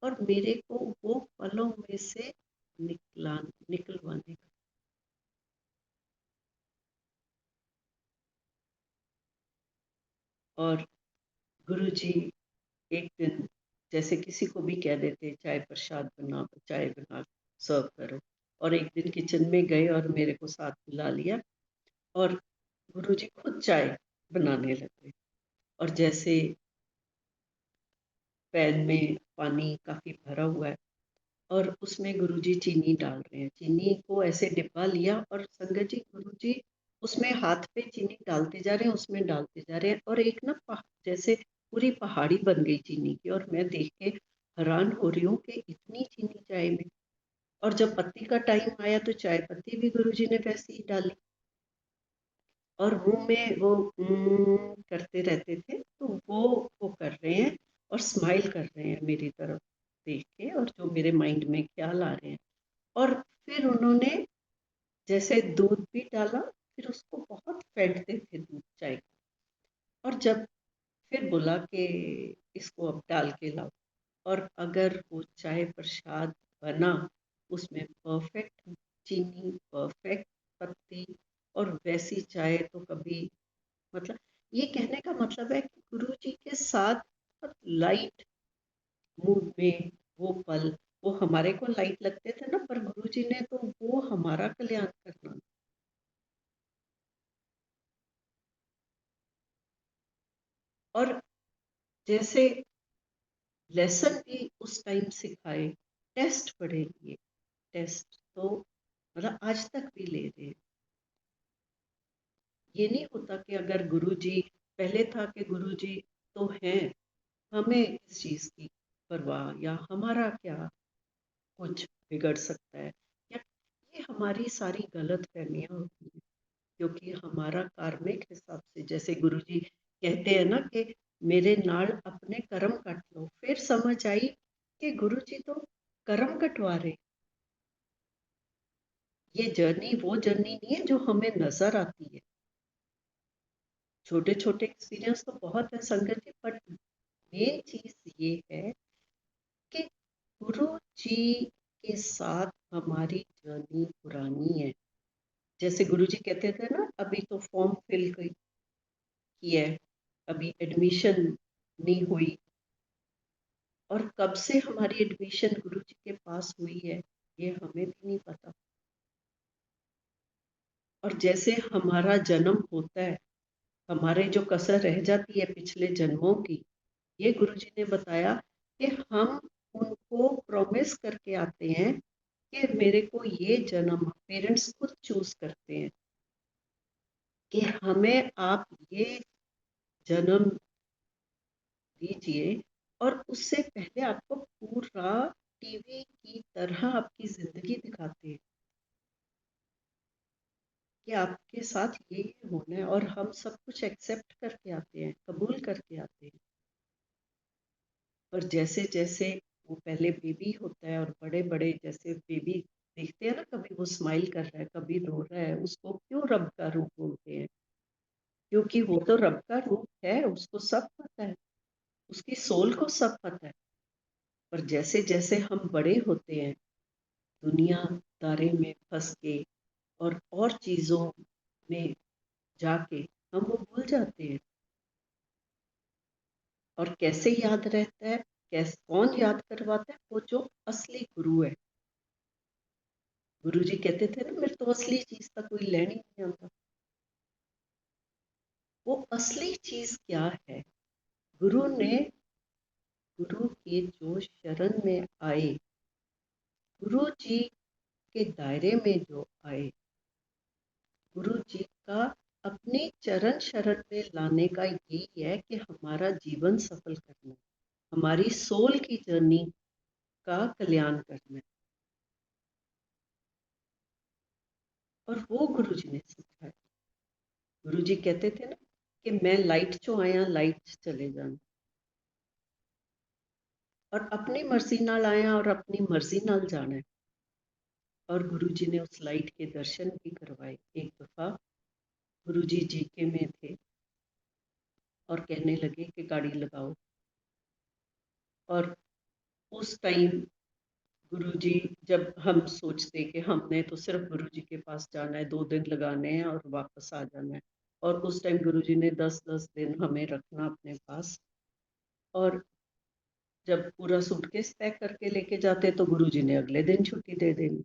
और मेरे को वो पलों में से निकलवाने का। और गुरु जी एक दिन जैसे किसी को भी कह देते चाय प्रसाद बना, चाय बना सर्व करो, और एक दिन किचन में गए और मेरे को साथ बुला लिया, और गुरु जी खुद चाय बनाने लगे। और जैसे पैन में पानी काफी भरा हुआ है, और उसमें गुरुजी चीनी डाल रहे हैं, चीनी को ऐसे डिब्बा लिया, और संगत जी गुरुजी उसमें हाथ पे चीनी डालते जा रहे हैं, उसमें डालते जा रहे हैं, और एक ना जैसे पूरी पहाड़ी बन गई चीनी की, और मैं देख के हैरान हो रही हूँ कि इतनी चीनी चाय में। और जब पत्ती का टाइम आया तो चाय पत्ती भी गुरुजी ने वैसे ही डाली, और मुंह में वो करते रहते थे, तो वो कर रहे हैं और स्माइल कर रहे हैं मेरी तरफ देख के, और जो मेरे माइंड में ख्याल आ रहे हैं, जैसे दूध भी डाला, फिर उसको बहुत फेंटते थे दूध चाय का, और जब फिर बोला कि इसको अब डाल के लाओ, और अगर वो चाय प्रसाद बना, उसमें परफेक्ट चीनी, परफेक्ट पत्ती, और वैसी चाय तो कभी, मतलब ये कहने का मतलब है कि गुरु जी के साथ लाइट मूड में वो पल, वो हमारे को लाइट लगते थे ना, पर गुरु जी ने तो वो हमारा कल्याण करना। और जैसे लेसन भी उस टाइम सिखाए, टेस्ट पढ़े लिए, टेस्ट तो मतलब आज तक भी ले रहे हैं। ये नहीं होता कि अगर गुरुजी, पहले था कि गुरुजी तो हैं, हमें इस चीज की परवाह, या हमारा क्या कुछ बिगड़ सकता है, या ये हमारी सारी गलत फहमियां होती हैं, क्योंकि हमारा कार्मिक हिसाब से, जैसे गुरुजी कहते हैं ना कि मेरे नाल अपने कर्म कट लो, फिर समझ आई कि गुरुजी तो कर्म कटवा रहे। ये जर्नी वो जर्नी नहीं है जो हमें नजर आती है। छोटे छोटे एक्सपीरियंस तो बहुत है संगत जी, बट मेन चीज ये है कि गुरु जी के साथ हमारी जर्नी पुरानी है। जैसे गुरु जी कहते थे ना, अभी तो फॉर्म फिल किया है, अभी एडमिशन नहीं हुई, और कब से हमारी एडमिशन गुरु जी के पास हुई है ये हमें भी नहीं पता। और जैसे हमारा जन्म होता है, हमारे जो कसर रह जाती है पिछले जन्मों की, ये गुरुजी ने बताया कि हम उनको प्रॉमिस करके आते हैं कि मेरे को ये जन्म, पेरेंट्स खुद चूज करते हैं कि हमें आप ये जन्म दीजिए, और उससे पहले आपको पूरा टीवी की तरह आपकी जिंदगी दिखाते हैं कि आपके साथ ये होना है, और हम सब कुछ एक्सेप्ट करके आते हैं, कबूल करके आते हैं। और जैसे जैसे वो पहले बेबी होता है, और बड़े बड़े जैसे बेबी देखते हैं ना, कभी वो स्माइल कर रहा है, कभी रो रहा है, उसको क्यों रब का रूप बोलते हैं? क्योंकि वो तो रब का रूप है, उसको सब पता है, उसकी सोल को सब पता है। पर जैसे जैसे हम बड़े होते हैं, दुनियादारी में फंस के और चीजों में जाके हम वो भूल जाते हैं। और कैसे याद रहता है, कैसे, कौन याद करवाता है? वो जो असली गुरु है। गुरुजी कहते थे ना, मेरे तो असली चीज का कोई लेना ही नहीं आता। वो असली चीज क्या है? गुरु ने, गुरु के जो शरण में आए, गुरु जी के दायरे में जो आए, गुरु जी का अपने चरण शरण में लाने का यही है कि हमारा जीवन सफल करना है, हमारी सोल की जर्नी का कल्याण करना है। और वो गुरु जी ने सिखाया। गुरु जी कहते थे ना कि मैं लाइट चो आया, लाइट च चले जाना, और अपनी मर्जी नाल आया और अपनी मर्जी नाल जाना है। और गुरु जी ने उस लाइट के दर्शन भी करवाए। एक दफा गुरु जी जीके में थे और कहने लगे कि गाड़ी लगाओ, और उस टाइम गुरु जी, जब हम सोचते कि हमने तो सिर्फ गुरु जी के पास जाना है, 2 दिन लगाने हैं और वापस आ जाना है, और उस टाइम गुरु जी ने 10-10 दिन हमें रखना अपने पास, और जब पूरा सूटकेस पैक करके लेके जाते तो गुरु जी ने अगले दिन छुट्टी दे देनी।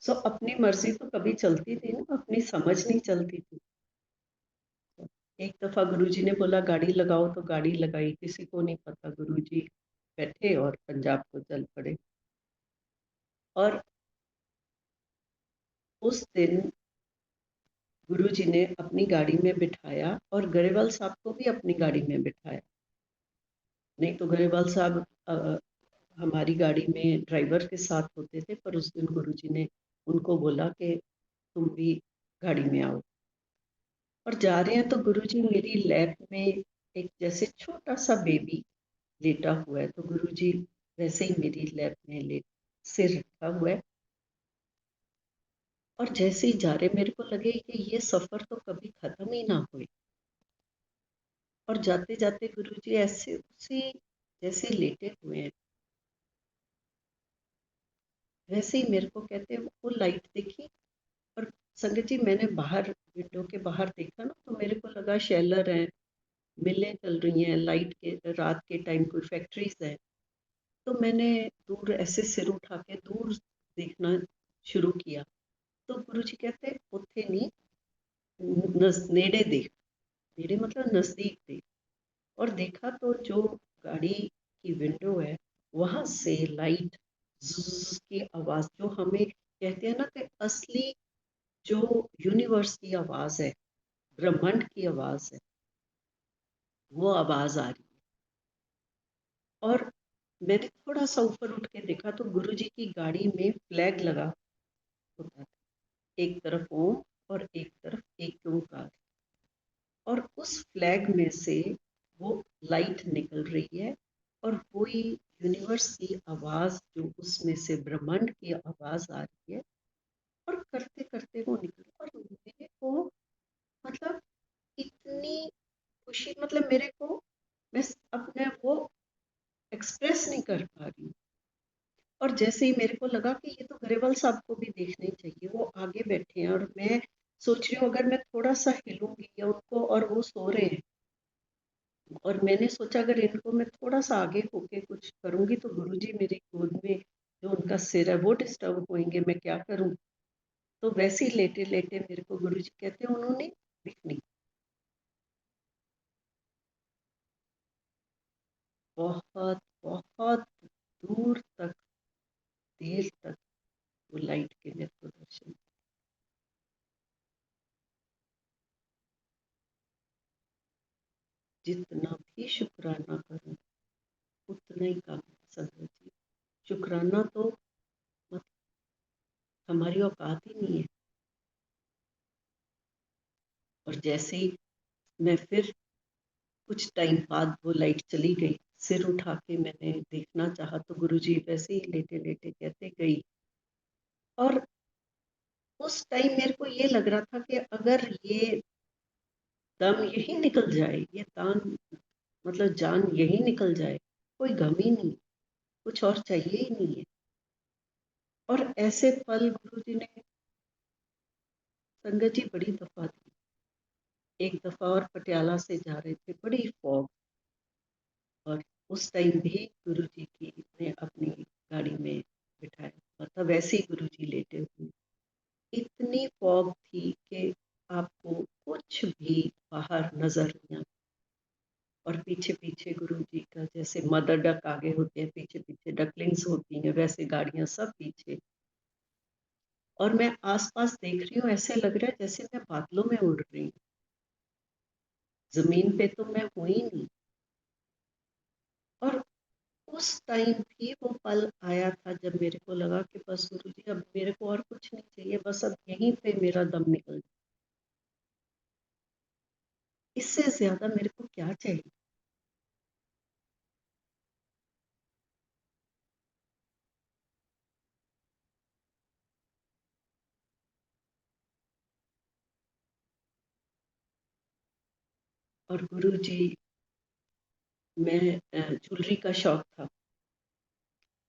सो अपनी मर्जी तो कभी चलती थी ना, अपनी समझ नहीं चलती थी। एक दफा गुरुजी ने बोला गाड़ी लगाओ, तो गाड़ी लगाई, किसी को नहीं पता, गुरुजी बैठे और पंजाब को चल पड़े। और उस दिन गुरुजी ने अपनी गाड़ी में बिठाया, और गरेवाल साहब को भी अपनी गाड़ी में बिठाया। नहीं तो गरेवाल साहब हमारी गाड़ी में ड्राइवर के साथ होते थे, पर उस दिन गुरुजी ने उनको बोला कि तुम भी गाड़ी में आओ। और जा रहे हैं तो गुरुजी मेरी लैप में, एक जैसे छोटा सा बेबी लेटा हुआ है, तो गुरुजी वैसे ही मेरी लैप में ले सिर रखा हुआ है, और जैसे ही जा रहे मेरे को लगे कि ये सफर तो कभी खत्म ही ना होए। और जाते जाते गुरुजी ऐसे उसी जैसे लेटे हुए हैं वैसे ही मेरे को कहते हैं वो लाइट देखी। और संगत जी मैंने बाहर विंडो के बाहर देखा ना तो मेरे को लगा शेलर है, मिलें चल रही हैं, लाइट के रात के टाइम कोई फैक्ट्रीज है। तो मैंने दूर ऐसे सिर उठा के दूर देखना शुरू किया। तो गुरुजी कहते हैं उत्थे नहीं, नेड़े देख। नेड़े मतलब नजदीक देख। और देखा तो जो गाड़ी की विंडो है वहां से लाइट की आवाज जो हमें कहते हैं ना कि असली जो यूनिवर्स की आवाज है, ब्रह्मांड की आवाज है, वो आवाज आ रही है। और मैंने थोड़ा सा ऊपर उठ के देखा तो गुरुजी की गाड़ी में फ्लैग लगा होता था, एक तरफ ओम और एक तरफ एक ओंकार। और उस फ्लैग में से वो लाइट निकल रही है और वही यूनिवर्स की आवाज जो उसमें से ब्रह्मांड की आवाज आ रही है। और करते करते वो निकल और मेरे को मतलब इतनी खुशी, मतलब मेरे को मैं अपने वो एक्सप्रेस नहीं कर पा रही हूँ। और जैसे ही मेरे को लगा कि ये तो ग्रेवाल साहब को भी देखने चाहिए, वो आगे बैठे हैं और मैं सोच रही हूँ अगर मैं थोड़ा सा हिलूंगी या उनको, और वो सो रहे हैं, और मैंने सोचा अगर इनको मैं थोड़ा सा आगे होके कुछ करूंगी तो गुरुजी मेरी गोद में जो उनका सिर है वो डिस्टर्ब होंगे, मैं क्या करूं। तो वैसे ही लेटे लेटे मेरे को गुरुजी कहते हैं उन्होंने दिखनी बहुत बहुत दूर तक, देर तक वो लाइट के मेरे को दर्शन। जितना भी शुक्राना करूं उतना ही कम है संगत जी। शुक्राना तो मतलब हमारी औकात ही नहीं है। और जैसे ही मैं फिर कुछ टाइम बाद वो लाइट चली गई, सिर उठा के मैंने देखना चाहा तो गुरुजी वैसे ही लेटे लेटे कहते गई। और उस टाइम मेरे को ये लग रहा था कि अगर ये दम यही निकल जाए, ये दान मतलब जान यही निकल जाए, कोई गम ही नहीं, कुछ और चाहिए ही नहीं है। और ऐसे पल गुरुजी ने संगत जी बड़ी दफा दी। एक दफा और पटियाला से जा रहे थे, बड़ी फॉग, और उस टाइम भी गुरुजी की ने अपनी गाड़ी में बिठाया, मतलब वैसे ही गुरुजी लेटे हुए। इतनी फॉग थी कि आपको कुछ भी बाहर नजर नहीं आता। और पीछे पीछे गुरुजी का जैसे मदर डक आगे होते हैं, पीछे पीछे डकलिंग्स होती हैं, वैसे गाड़ियां सब पीछे। और मैं आसपास देख रही हूँ, ऐसे लग रहा है जैसे मैं बादलों में उड़ रही हूँ, जमीन पे तो मैं हुई नहीं। और उस टाइम भी वो पल आया था जब मेरे को लगा कि बस गुरुजी अब मेरे को और कुछ नहीं चाहिए, बस अब यहीं पे मेरा दम निकल जाए, इससे ज्यादा मेरे को क्या चाहिए। और गुरुजी मैं ज्वेलरी का शौक था,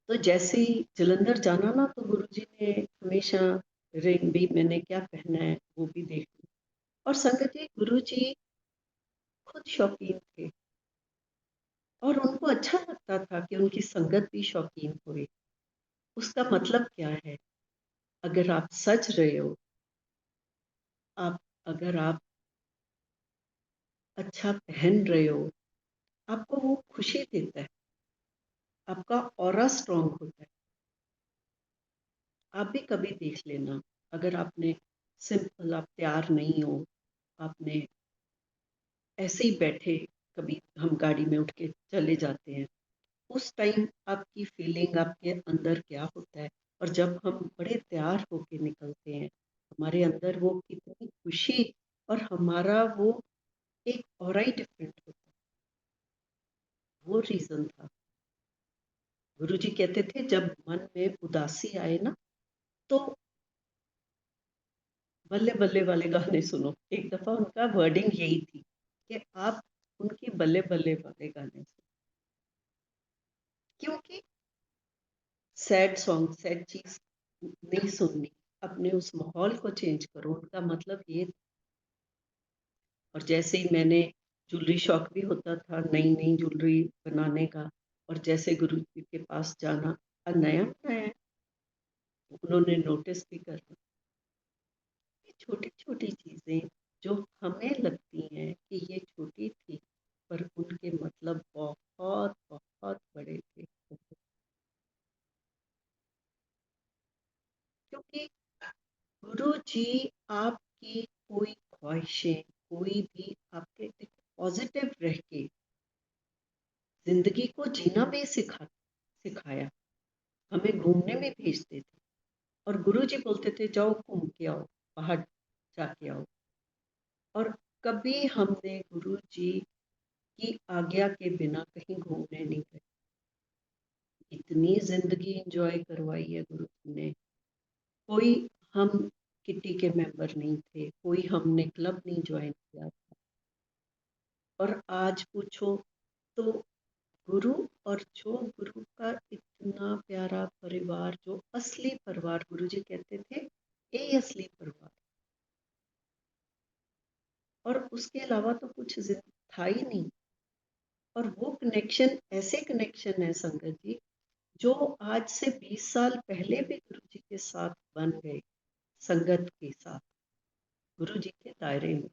तो जैसे ही जलंधर जाना ना तो गुरुजी ने हमेशा रिंग भी मैंने क्या पहना है वो भी देख ली। और संगत जी गुरुजी खुद शौकीन थे और उनको अच्छा लगता था कि उनकी संगत भी शौकीन हुए। उसका मतलब क्या है, अगर आप सज रहे हो, आप अगर आप अच्छा पहन रहे हो, आपको वो खुशी देता है, आपका ऑरा स्ट्रांग होता है। आप भी कभी देख लेना, अगर आपने सिंपल, आप तैयार नहीं हो, आपने ऐसे ही बैठे, कभी हम गाड़ी में उठ के चले जाते हैं, उस टाइम आपकी फीलिंग आपके अंदर क्या होता है। और जब हम बड़े तैयार होके निकलते हैं, हमारे अंदर वो कितनी खुशी और हमारा वो एक और ही डिफरेंट होता है। वो रीजन था। गुरुजी कहते थे जब मन में उदासी आए ना तो बल्ले बल्ले वाले गाने सुनो। एक दफा उनका वर्डिंग यही थी कि आप उनकी बल्ले बल्ले वाले गाने सुनो, क्योंकि सैड सॉन्ग, सैड चीज नहीं सुननी, अपने उस माहौल को चेंज करो, उनका मतलब ये। और जैसे ही मैंने, ज्वेलरी शौक भी होता था नई नई ज्वेलरी बनाने का, और जैसे गुरु जी के पास जाना, नया बनाया है, उन्होंने नोटिस भी कर लिया। छोटी छोटी चीजें जो हमें लगती हैं कि ये छोटी थी, पर उनके मतलब बहुत बहुत बड़े थे। क्योंकि गुरु जी आपकी कोई ख्वाहिशें, कोई भी आपके पॉजिटिव रह के जिंदगी को जीना भी सिखाया, हमें घूमने में भेजते थे। और गुरु जी बोलते थे जाओ घूम के आओ, बाहर जाके आओ। और कभी हमने गुरु जी की आज्ञा के बिना कहीं घूमने नहीं गए। इतनी जिंदगी एंजॉय करवाई है गुरु जी ने। कोई हम किटी के मेंबर नहीं थे, कोई हमने क्लब नहीं ज्वाइन किया था। और आज पूछो तो गुरु, और जो गुरु का इतना प्यारा परिवार, जो असली परिवार, गुरु जी कहते थे यही असली परिवार। और उसके अलावा तो कुछ था ही नहीं। और वो कनेक्शन, ऐसे कनेक्शन है संगत जी, जो आज से 20 साल पहले भी गुरु जी के साथ बन गए, संगत के साथ, गुरु जी के दायरे में।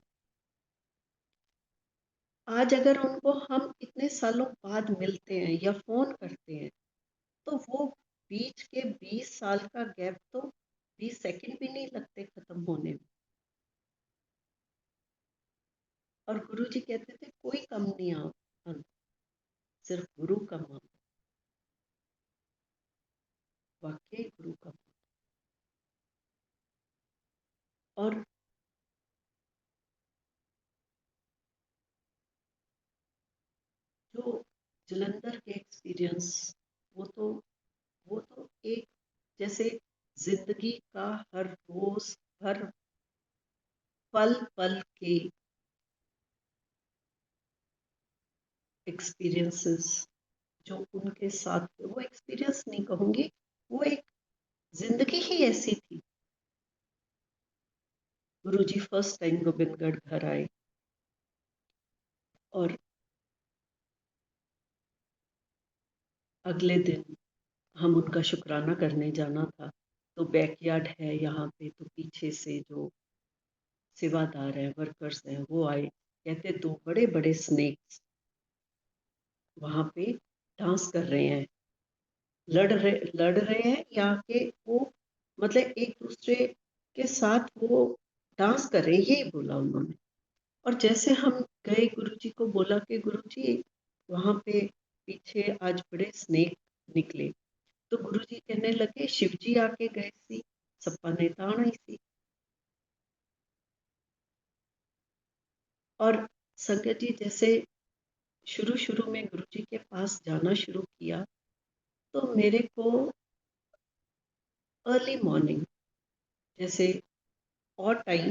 आज अगर उनको हम इतने सालों बाद मिलते हैं या फोन करते हैं, तो वो बीच के 20 साल का गैप तो 20 सेकंड भी नहीं लगते खत्म होने में। और गुरु जी कहते थे कोई कम नहीं आ, सिर्फ गुरु कम आ। वाकई गुरु कम। और जो जलंधर के एक्सपीरियंस, वो तो एक, जैसे जिंदगी का हर रोज, हर पल पल के एक्सपीरियंसेस जो उनके साथ, वो एक्सपीरियंस नहीं कहूंगी, वो एक जिंदगी ही ऐसी थी। गुरुजी फर्स्ट टाइम गोबिंदगढ़ घर आए, और अगले दिन हम उनका शुक्राना करने जाना था। तो बैकयार्ड है यहाँ पे, तो पीछे से जो सेवादार है, वर्कर्स हैं, वो आए, कहते दो बड़े बड़े स्नेक्स वहां पे डांस कर रहे हैं, लड़ रहे हैं, या के वो मतलब एक दूसरे के साथ वो डांस कर रहे हैं, यही बोला उन्होंने। और जैसे हम गए, गुरुजी को बोला कि गुरुजी वहां पे पीछे आज बड़े स्नेक निकले। तो गुरुजी कहने लगे शिव जी आके गए सी, सप्पा ने ताण आई सी। और संगत जी जैसे शुरू शुरू में गुरुजी के पास जाना शुरू किया, तो मेरे को अर्ली मॉर्निंग, जैसे और टाइम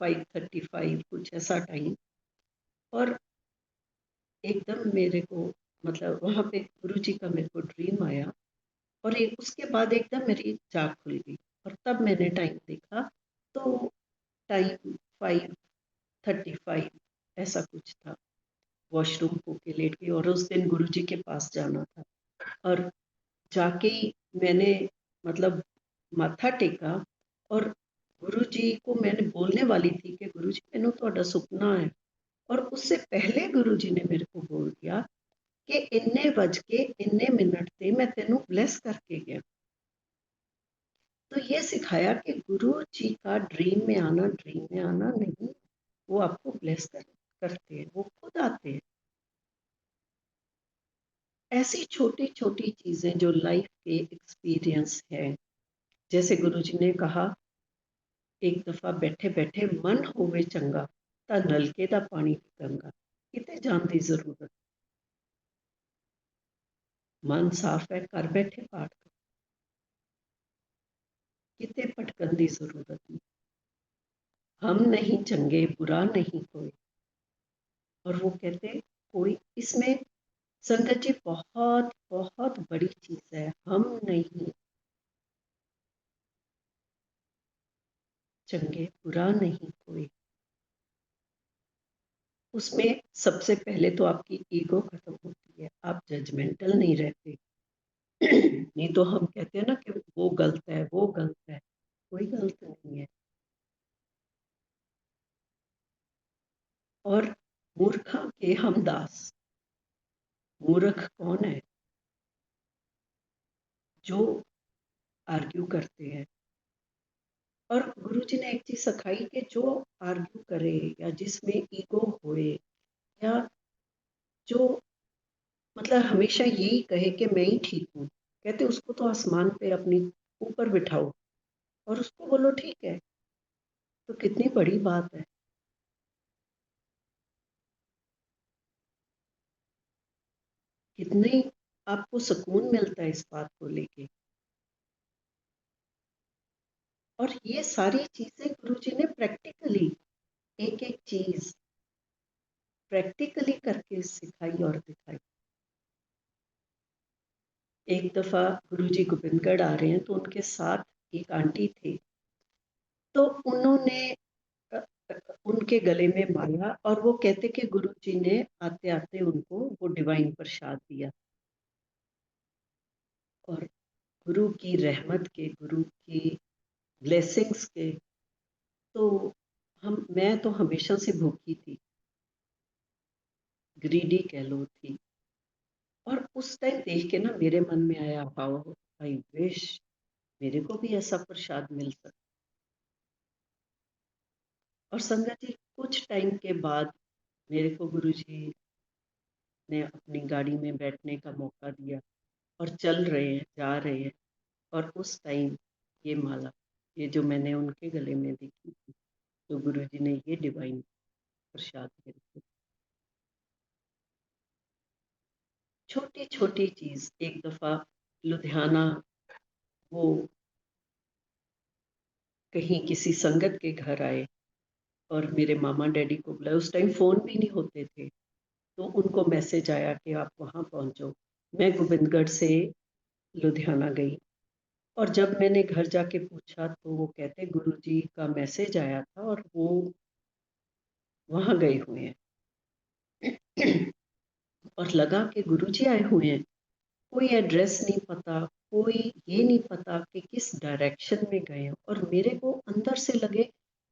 5:35 कुछ ऐसा टाइम, और एकदम मेरे को मतलब वहां पे गुरुजी का मेरे को ड्रीम आया। और एक उसके बाद एकदम मेरी जाग खुल गई, और तब मैंने टाइम देखा, तो टाइम 5:35 ऐसा कुछ था। वॉशरूम होके लेट गई, और उस दिन गुरुजी के पास जाना था। और जाके ही मैंने मतलब माथा टेका, और गुरुजी को मैंने बोलने वाली थी कि गुरुजी मैंने ਤੁਹਾਡਾ सुपना है। और उससे पहले गुरुजी ने मेरे को बोल दिया कि इन्ने बज के इन्ने मिनट से मैं तेनू ब्लेस करके गया। तो ये सिखाया कि गुरु जी का ड्रीम में आना नहीं, वो आपको ब्लेस करते हैं, वो खुद आते हैं। ऐसी छोटी छोटी चीजें जो लाइफ के एक्सपीरियंस है। जैसे गुरुजी ने कहा, एक दफा बैठे बैठे मन होवे चंगा, ता नलके दा पानी भी गंगा, किते जान दी जरूरत, मन साफ है कर बैठे पाठ कर, किते भटकन दी जरूरत नहीं। हम नहीं चंगे बुरा नहीं कोई। और वो कहते कोई इसमें संगत जी बहुत बहुत बड़ी चीज है, हम नहीं चंगे बुरा नहीं कोई। उसमें सबसे पहले तो आपकी ईगो खत्म होती है, आप जजमेंटल नहीं रहते। नहीं तो हम कहते हैं ना कि वो गलत है, वो गलत है, कोई गलत नहीं है। और मूर्खा के हम दास, मूर्ख कौन है? जो आर्ग्यू करते हैं। और गुरुजी ने एक चीज सिखाई कि जो आर्ग्यू करे या जिसमें ईगो होए या जो मतलब हमेशा यही कहे कि मैं ही ठीक हूँ, कहते उसको तो आसमान पे अपनी ऊपर बिठाओ और उसको बोलो ठीक है। तो कितनी बड़ी बात है। कितनी आपको सुकून मिलता है इस बात को लेके। और ये सारी चीजें गुरुजी ने प्रैक्टिकली एक एक चीज प्रैक्टिकली करके सिखाई और दिखाई। एक दफा गुरुजी गोबिंदगढ़ आ रहे हैं तो उनके साथ एक आंटी थे, तो उन्होंने अ, उनके गले में माला और वो कहते कि गुरुजी ने आते आते उनको वो डिवाइन प्रसाद दिया। और गुरु की रहमत के, गुरु की ब्लेसिंग्स के, तो मैं तो हमेशा से भूखी थी, ग्रीडी कह लो थी। और उस टाइम देख के ना मेरे मन में आया हाउ आई विश मेरे को भी ऐसा प्रसाद मिल सकता। और संगत जी कुछ टाइम के बाद मेरे को गुरुजी ने अपनी गाड़ी में बैठने का मौका दिया और चल रहे हैं, जा रहे हैं। और उस टाइम ये माला, ये जो मैंने उनके गले में देखी थी, तो गुरुजी ने ये डिवाइन प्रसाद मेरे को। छोटी छोटी चीज। एक दफा लुधियाना वो कहीं किसी संगत के घर आए और मेरे मामा डैडी को बुलाया। उस टाइम फोन भी नहीं होते थे, तो उनको मैसेज आया कि आप वहां पहुंचो। मैं गोबिंदगढ़ से लुधियाना गई और जब मैंने घर जाके पूछा तो वो कहते गुरुजी का मैसेज आया था और वो वहां गए हुए हैं। और लगा कि गुरुजी आए हुए हैं। कोई एड्रेस नहीं पता, कोई ये नहीं पता कि किस डायरेक्शन में गए हैं। और मेरे को अंदर से लगे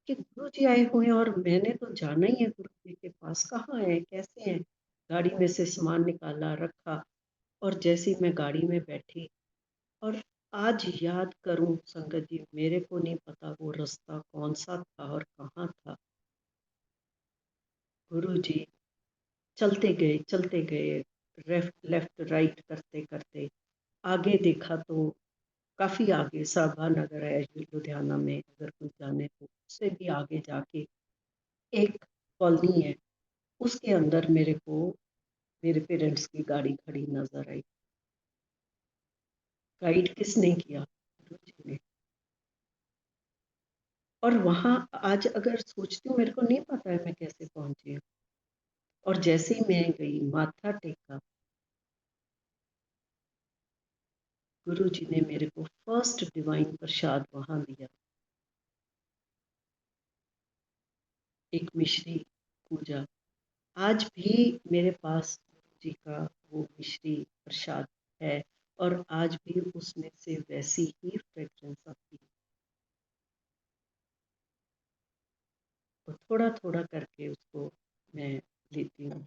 कि गुरुजी आए हुए हैं और मैंने तो जाना ही है गुरुजी के पास। कहाँ है, कैसे हैं? गाड़ी में से सामान निकाला, रखा। और जैसे ही मैं गाड़ी में बैठी और आज याद करूं संगत जी, मेरे को नहीं पता वो रास्ता कौन सा था और कहाँ था। गुरुजी चलते गए, लेफ्ट लेफ्ट राइट करते करते आगे देखा तो काफी आगे सभा नगर है लुधियाना में, अगर कोई जाने तो उससे भी आगे जाके एक कॉलोनी है, उसके अंदर मेरे को मेरे पेरेंट्स की गाड़ी खड़ी नजर आई। गाइड किसने किया? गुरुजी ने। और वहां आज अगर सोचती हूँ मेरे को नहीं पता है मैं कैसे पहुंची हूँ। और जैसे ही मैं गई, माथा टेका, गुरुजी ने मेरे को फर्स्ट डिवाइन प्रसाद वहां दिया, एक मिश्री पूजा। आज भी मेरे पास गुरुजी का वो मिश्री प्रसाद है और आज भी उसमें से वैसी ही फ्रेग्रेंस आती है। तो थोड़ा थोड़ा करके उसको मैं लेती हूँ।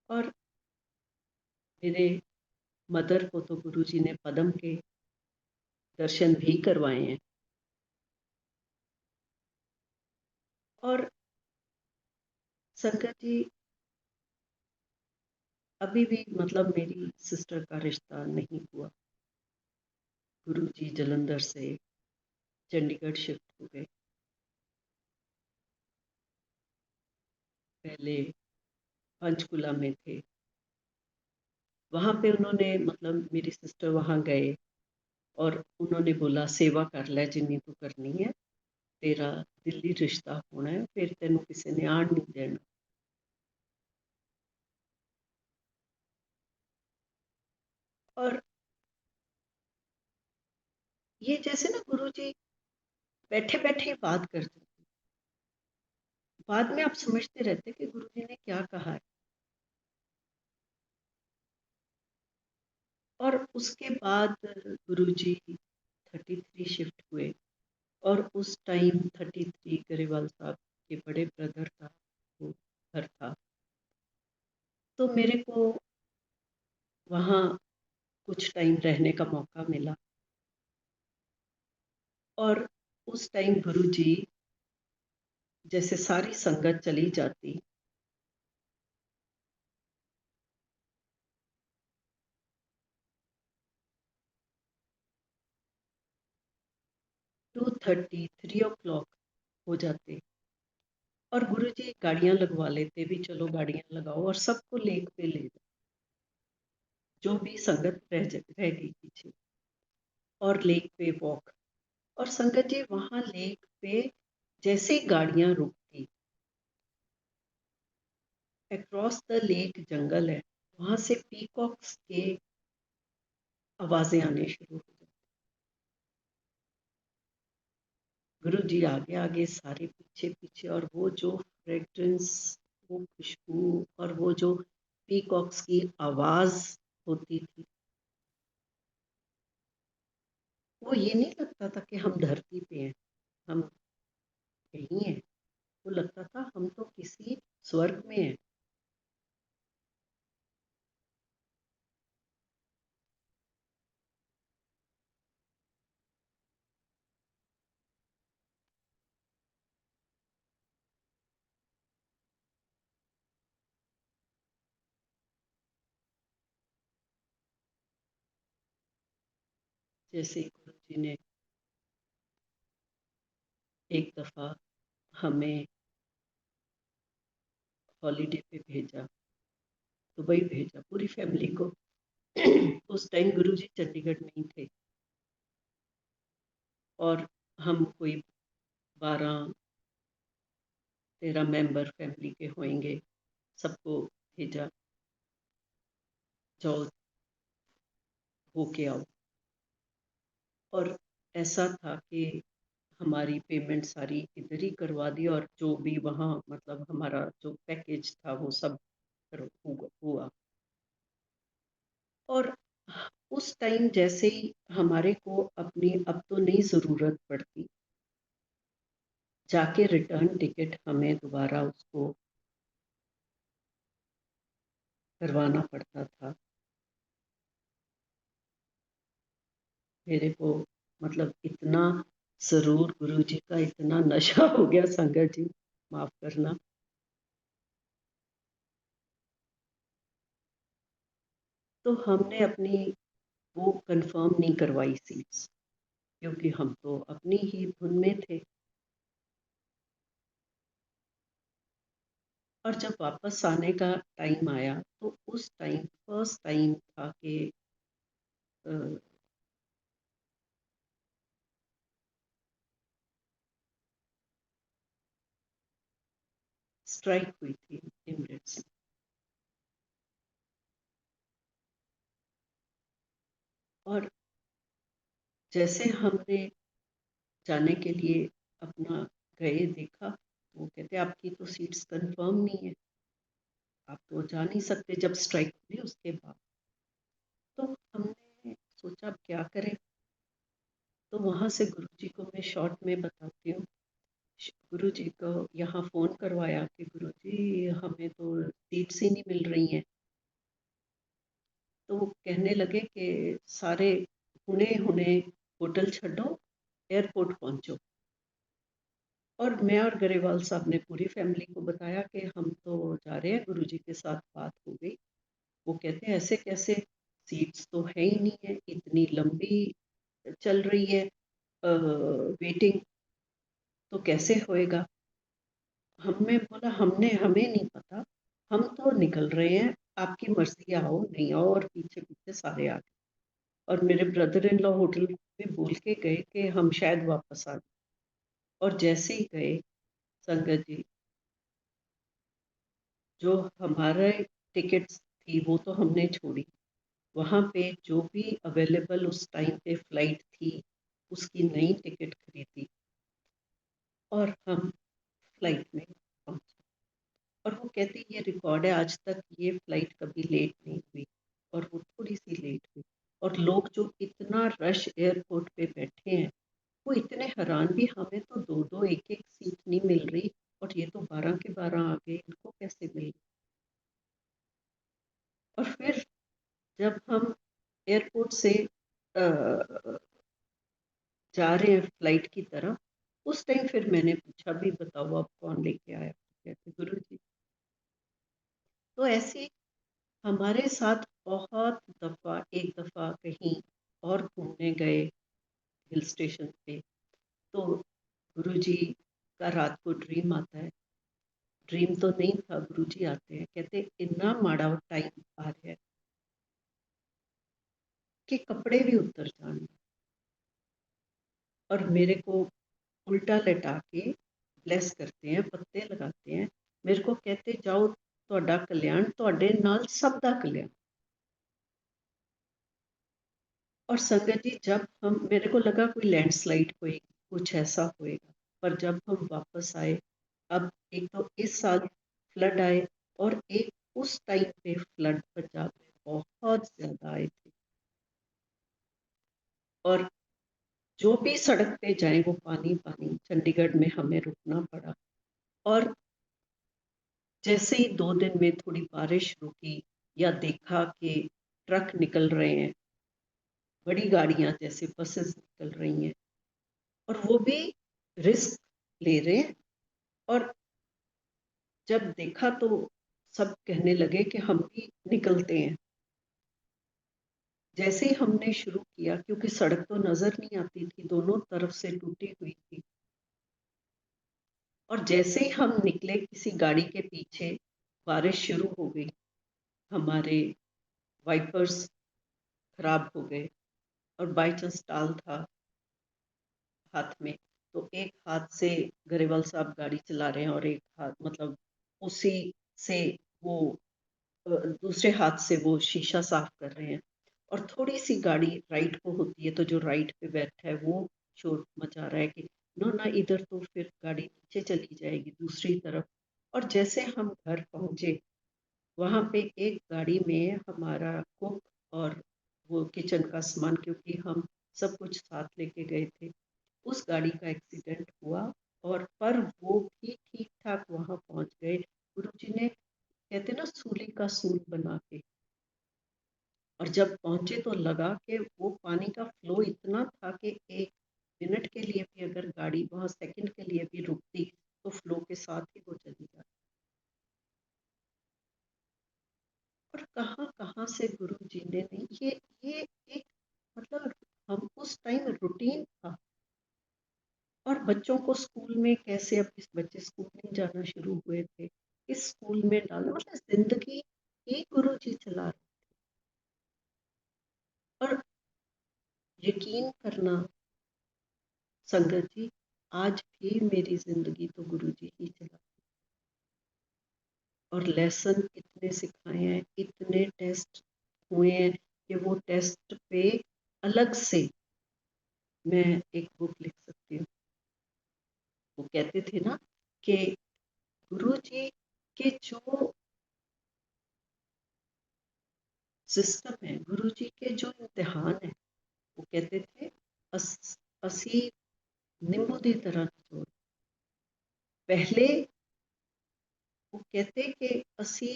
और मेरे मदर को तो गुरुजी ने पद्म के दर्शन भी करवाए हैं। और संगत जी अभी भी मतलब मेरी सिस्टर का रिश्ता नहीं हुआ। गुरुजी जलंधर से चंडीगढ़ शिफ्ट हो गए। पहले पंचकुला में थे, वहाँ पे उन्होंने मतलब मेरी सिस्टर वहाँ गए और उन्होंने बोला सेवा कर लै जिन्नी तू करनी है, तेरा दिल्ली रिश्ता होना है, फिर तेनू किसी ने आण नहीं देना। और ये जैसे ना गुरुजी बैठे-बैठे ही बात करते थे। बाद में आप समझते रहते कि गुरुजी ने क्या कहा है। और उसके बाद गुरुजी 33 शिफ्ट हुए और उस टाइम 33 गरेवाल साहब के बड़े ब्रदर का वो घर था। तो मेरे को वहाँ कुछ टाइम रहने का मौका मिला और उस टाइम गुरुजी जैसे सारी संगत चली जाती, टू 3 o'clock हो जाते और गुरुजी गाड़ियां लगवा लेते भी, चलो गाड़ियां लगाओ और सबको लेक पे ले जाओ, जो भी संगत रह गई पीछे, और लेक पे वॉक। और संगत जी वहां लेक पे जैसे ही गाड़ियां रुकती, अक्रॉस द लेक जंगल है, वहां से पीकॉक्स के आवाजें आने शुरू हो जाती। गुरु जी आगे आगे, सारे पीछे पीछे, और वो जो फ्रेग्रेंस, वो खुशबू और वो जो पीकॉक्स की आवाज होती थी, वो ये नहीं लगता था कि हम धरती पे हैं, हम यहीं हैं। वो लगता था हम तो किसी स्वर्ग में हैं। जैसे गुरु जी ने एक दफा हमें हॉलीडे पे भेजा, दुबई भेजा पूरी फैमिली को। उस टाइम गुरुजी चंडीगढ़ में ही थे और हम कोई 12-13 मेंबर फैमिली के होंगे, सबको भेजा, जाओ होके आओ। और ऐसा था कि हमारी पेमेंट सारी इधर ही करवा दी और जो भी वहाँ मतलब हमारा जो पैकेज था वो सब हुआ। और उस टाइम जैसे ही हमारे को अपनी अब तो नहीं ज़रूरत पड़ती, जाके रिटर्न टिकट हमें दोबारा उसको करवाना पड़ता था। मेरे को मतलब इतना ज़रूर गुरुजी का इतना नशा हो गया, संगत जी माफ़ करना। तो हमने अपनी वो कंफर्म नहीं करवाई सीट्स, क्योंकि हम तो अपनी ही धुन में थे। और जब वापस आने का टाइम आया तो उस टाइम फर्स्ट टाइम था कि स्ट्राइक हुई थी एमिरेट्स। और जैसे हमने जाने के लिए अपना गए, देखा, वो कहते आपकी तो सीट्स कंफर्म नहीं है, आप तो जा नहीं सकते जब स्ट्राइक हुई उसके बाद। तो हमने सोचा अब क्या करें। तो वहाँ से गुरुजी को मैं शॉर्ट में बताती हूँ, गुरुजी को यहाँ फ़ोन करवाया कि गुरुजी हमें तो सीट्स ही नहीं मिल रही हैं। तो वो कहने लगे कि सारे हुने हुने होटल छड्डो, एयरपोर्ट पहुँचो। और मैं और गरेवाल साहब ने पूरी फैमिली को बताया कि हम तो जा रहे हैं, गुरुजी के साथ बात हो गई। वो कहते हैं ऐसे कैसे, सीट्स तो है ही नहीं है, इतनी लंबी चल रही है वेटिंग, तो कैसे होएगा। हमें बोला हमें नहीं पता, हम तो निकल रहे हैं आपकी मर्जी आओ नहीं आओ, और पीछे पीछे सारे आ गए। और मेरे ब्रदर इन लॉ होटल में बोल के गए कि हम शायद वापस आ जाए, और जैसे ही गए संगत जी, जो हमारे टिकट्स थी वो तो हमने छोड़ी, वहाँ पे जो भी अवेलेबल उस टाइम पे फ्लाइट थी उसकी नई टिकट खरीदी और हम फ्लाइट में पहुंचे। और वो कहती ये रिकॉर्ड है, आज तक ये फ्लाइट कभी लेट नहीं हुई, और वो थोड़ी सी लेट हुई। और लोग जो इतना रश एयरपोर्ट पे बैठे हैं वो इतने हैरान भी, हमें तो दो दो एक एक सीट नहीं मिल रही और ये तो 12 के 12 आ गए, इनको कैसे मिल। और फिर जब हम एयरपोर्ट से जा रहे हैं फ्लाइट की तरफ, उस टाइम फिर मैंने पूछा भी बताओ अब कौन लेके आया, कहते गुरु जी। तो ऐसे हमारे साथ बहुत दफा, एक दफा कहीं और घूमने गए हिल स्टेशन पे, तो गुरुजी का रात को ड्रीम आता है। ड्रीम तो नहीं था, गुरुजी आते हैं, कहते इतना माड़ा टाइम आ रहा है कि कपड़े भी उतर जाने, और मेरे को उल्टा लटा के ब्लेस करते हैं, पत्ते लगाते हैं, मेरे को कहते जाओ ਤੁਹਾਡਾ कल्याण, ਤੁਹਾਡੇ ਨਾਲ सब ਦਾ कल्याण। और संगत जी जब हम, मेरे को लगा कोई लैंडस्लाइड होएगी, कुछ ऐसा होएगा, पर जब हम वापस आए, अब एक तो इस साल फ्लड आए और एक उस टाइम पे फ्लड पंजाब में बहुत ज्यादा आए थे, और जो भी सड़क पे जाए वो पानी पानी। चंडीगढ़ में हमें रुकना पड़ा, और जैसे ही 2 दिन में थोड़ी बारिश रुकी या देखा कि ट्रक निकल रहे हैं, बड़ी गाड़ियां जैसे बसेस निकल रही हैं, और वो भी रिस्क ले रहे हैं, और जब देखा तो सब कहने लगे कि हम भी निकलते हैं। जैसे ही हमने शुरू किया, क्योंकि सड़क तो नजर नहीं आती थी, दोनों तरफ से टूटी हुई थी, और जैसे ही हम निकले किसी गाड़ी के पीछे बारिश शुरू हो गई, हमारे वाइपर्स खराब हो गए, और बाई चांस टाल था हाथ में, तो एक हाथ से गरेवाल साहब गाड़ी चला रहे हैं और एक हाथ मतलब उसी से वो दूसरे हाथ से वो शीशा साफ कर रहे हैं, और थोड़ी सी गाड़ी राइट को होती है तो जो राइट पे बैठा है वो शोर मचा रहा है कि नो ना, इधर तो फिर गाड़ी नीचे चली जाएगी दूसरी तरफ। और जैसे हम घर पहुंचे, वहां पे एक गाड़ी में हमारा कुक और वो किचन का सामान, क्योंकि हम सब कुछ साथ लेके गए थे, उस गाड़ी का एक्सीडेंट हुआ, और पर वो भी ठीक ठाक वहां पहुंच गए। गुरुजी ने कहते ना सूली का सूल बना के, और जब पहुंचे तो लगा कि वो पानी का फ्लो इतना था कि 1 मिनट के लिए भी अगर गाड़ी वहां सेकंड के लिए भी रुकती तो फ्लो के साथ ही वो चली जाती। और कहाँ कहाँ से गुरु जी ने नहीं, ये एक मतलब हम उस टाइम रूटीन था। और बच्चों को स्कूल में कैसे, अब इस बच्चे स्कूल नहीं जाना शुरू हुए थे, इस स्कूल में डालना, मतलब जिंदगी ही गुरु जी चला रहे। और यकीन करना संगत जी, आज भी मेरी जिंदगी तो गुरु जी ही चला, और लेसन इतने सिखाए हैं, इतने टेस्ट हुए हैं कि वो टेस्ट पे अलग से मैं एक बुक लिख सकती हूँ। वो कहते थे ना कि गुरु जी के जो सिस्टम है, गुरु जी के जो इम्तिहान है, वो कहते थे असी नींबू की तरह निचोड़। पहले वो कहते कि असी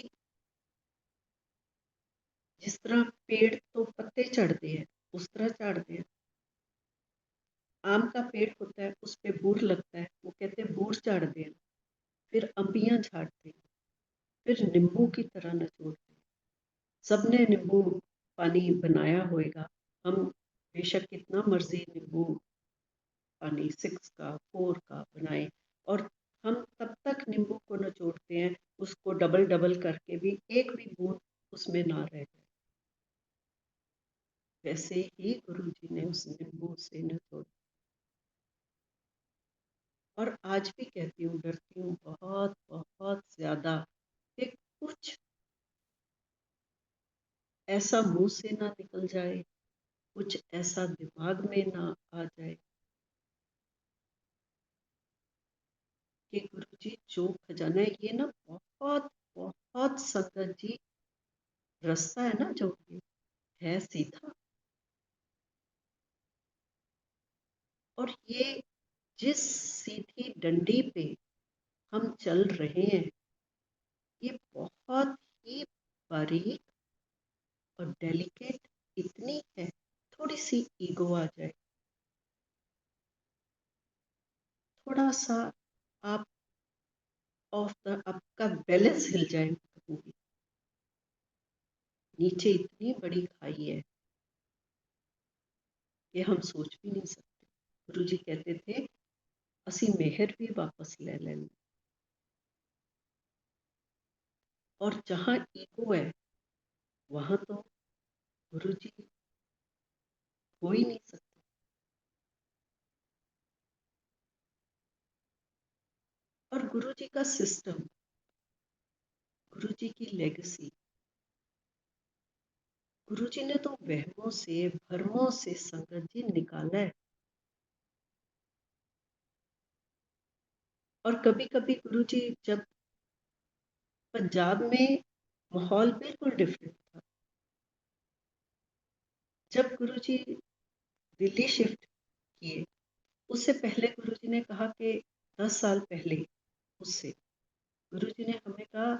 जिस तरह पेड़ तो पत्ते चढ़ते हैं उस तरह चढ़ते हैं। आम का पेड़ होता है, उस पे बूर लगता है, वो कहते हैं बूर झाड़ते हैं, फिर अंबियां झाड़ते हैं, फिर नींबू की तरह निचोड़ते हैं। सबने नींबू पानी बनाया होएगा, हम बेशक कितना मर्जी नींबू पानी 6 का 4 का बनाए, और हम तब तक नींबू को निचोड़ते हैं, उसको डबल डबल करके भी एक भी बूंद उसमें ना रह जाए। वैसे ही गुरुजी ने उस नींबू से निचोड़। और आज भी कहती हूँ, डरती हूँ बहुत बहुत ज्यादा कि कुछ ऐसा मुंह से ना निकल जाए, कुछ ऐसा दिमाग में ना आ जाए कि गुरुजी जो खजाना है, ये ना बहुत बहुत संगत जी, रास्ता है ना जो ये है सीधा, और ये जिस सीधी डंडी पे हम चल रहे हैं, ये बहुत ही बारीक और डेलिकेट इतनी है, थोड़ी सी ईगो आ जाए, थोड़ा सा आप ऑफ द आपका बैलेंस हिल जाए, कहूंगी नीचे इतनी बड़ी खाई है कि हम सोच भी नहीं सकते। गुरुजी कहते थे असी मेहर भी वापस ले लेंगे, और जहां ईगो है वहां तो गुरुजी हो ही नहीं सकते। और गुरुजी का सिस्टम, गुरुजी की लेगेसी, गुरुजी ने तो वहमों से भरमों से संगत जी निकाला है। और कभी कभी गुरुजी जब पंजाब में माहौल बिल्कुल डिफरेंट था, जब गुरुजी दिल्ली शिफ्ट किए, उससे पहले गुरुजी ने कहा कि 10 साल पहले उससे गुरुजी ने हमें कहा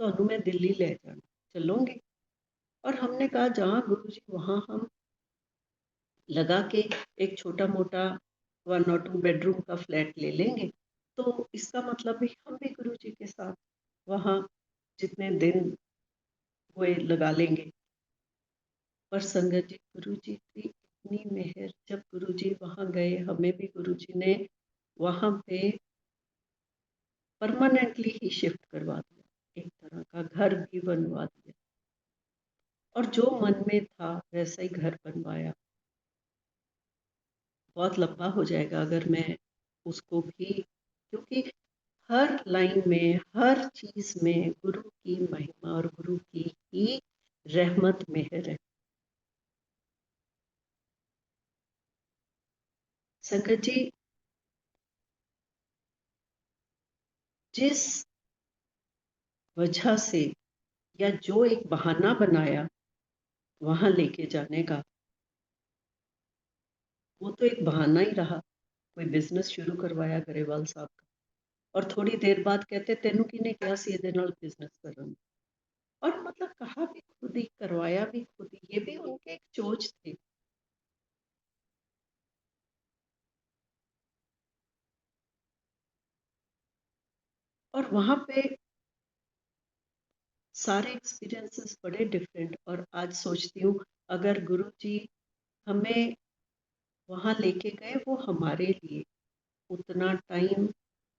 तो मैं दिल्ली ले जाना चलोगे, और हमने कहा जहाँ गुरुजी वहाँ हम लगा के एक छोटा मोटा 1 और 2 बेडरूम का फ्लैट ले लेंगे, तो इसका मतलब भी हम भी गुरुजी के साथ वहाँ जितने दिन हुए लगा लेंगे। पर संगत जी, गुरुजी की इतनी मेहर, जब गुरुजी वहाँ गए, हमें भी गुरुजी ने वहाँ पे परमानेंटली ही शिफ्ट करवा दिया, एक तरह का घर भी बनवा दिया, और जो मन में था वैसा ही घर बनवाया। बहुत लंबा हो जाएगा अगर मैं उसको भी, क्योंकि हर लाइन में, हर चीज में गुरु की महिमा और गुरु की ही रहमत मेहर है। संगत जी, जिस वजह से या जो एक बहाना बनाया वहां लेके जाने का, वो तो एक बहाना ही रहा। कोई बिजनेस शुरू करवाया गरेवाल साहब का, और थोड़ी देर बाद कहते तेनू किने क्या सी इहदे नाल बिजनेस करन, और मतलब कहा भी खुद ही, करवाया भी खुद ही, ये भी उनके एक चोच थे। और वहां पे सारे एक्सपीरियंसेस बड़े डिफरेंट, और आज सोचती हूँ अगर गुरु जी हमें वहां लेके गए, वो हमारे लिए उतना टाइम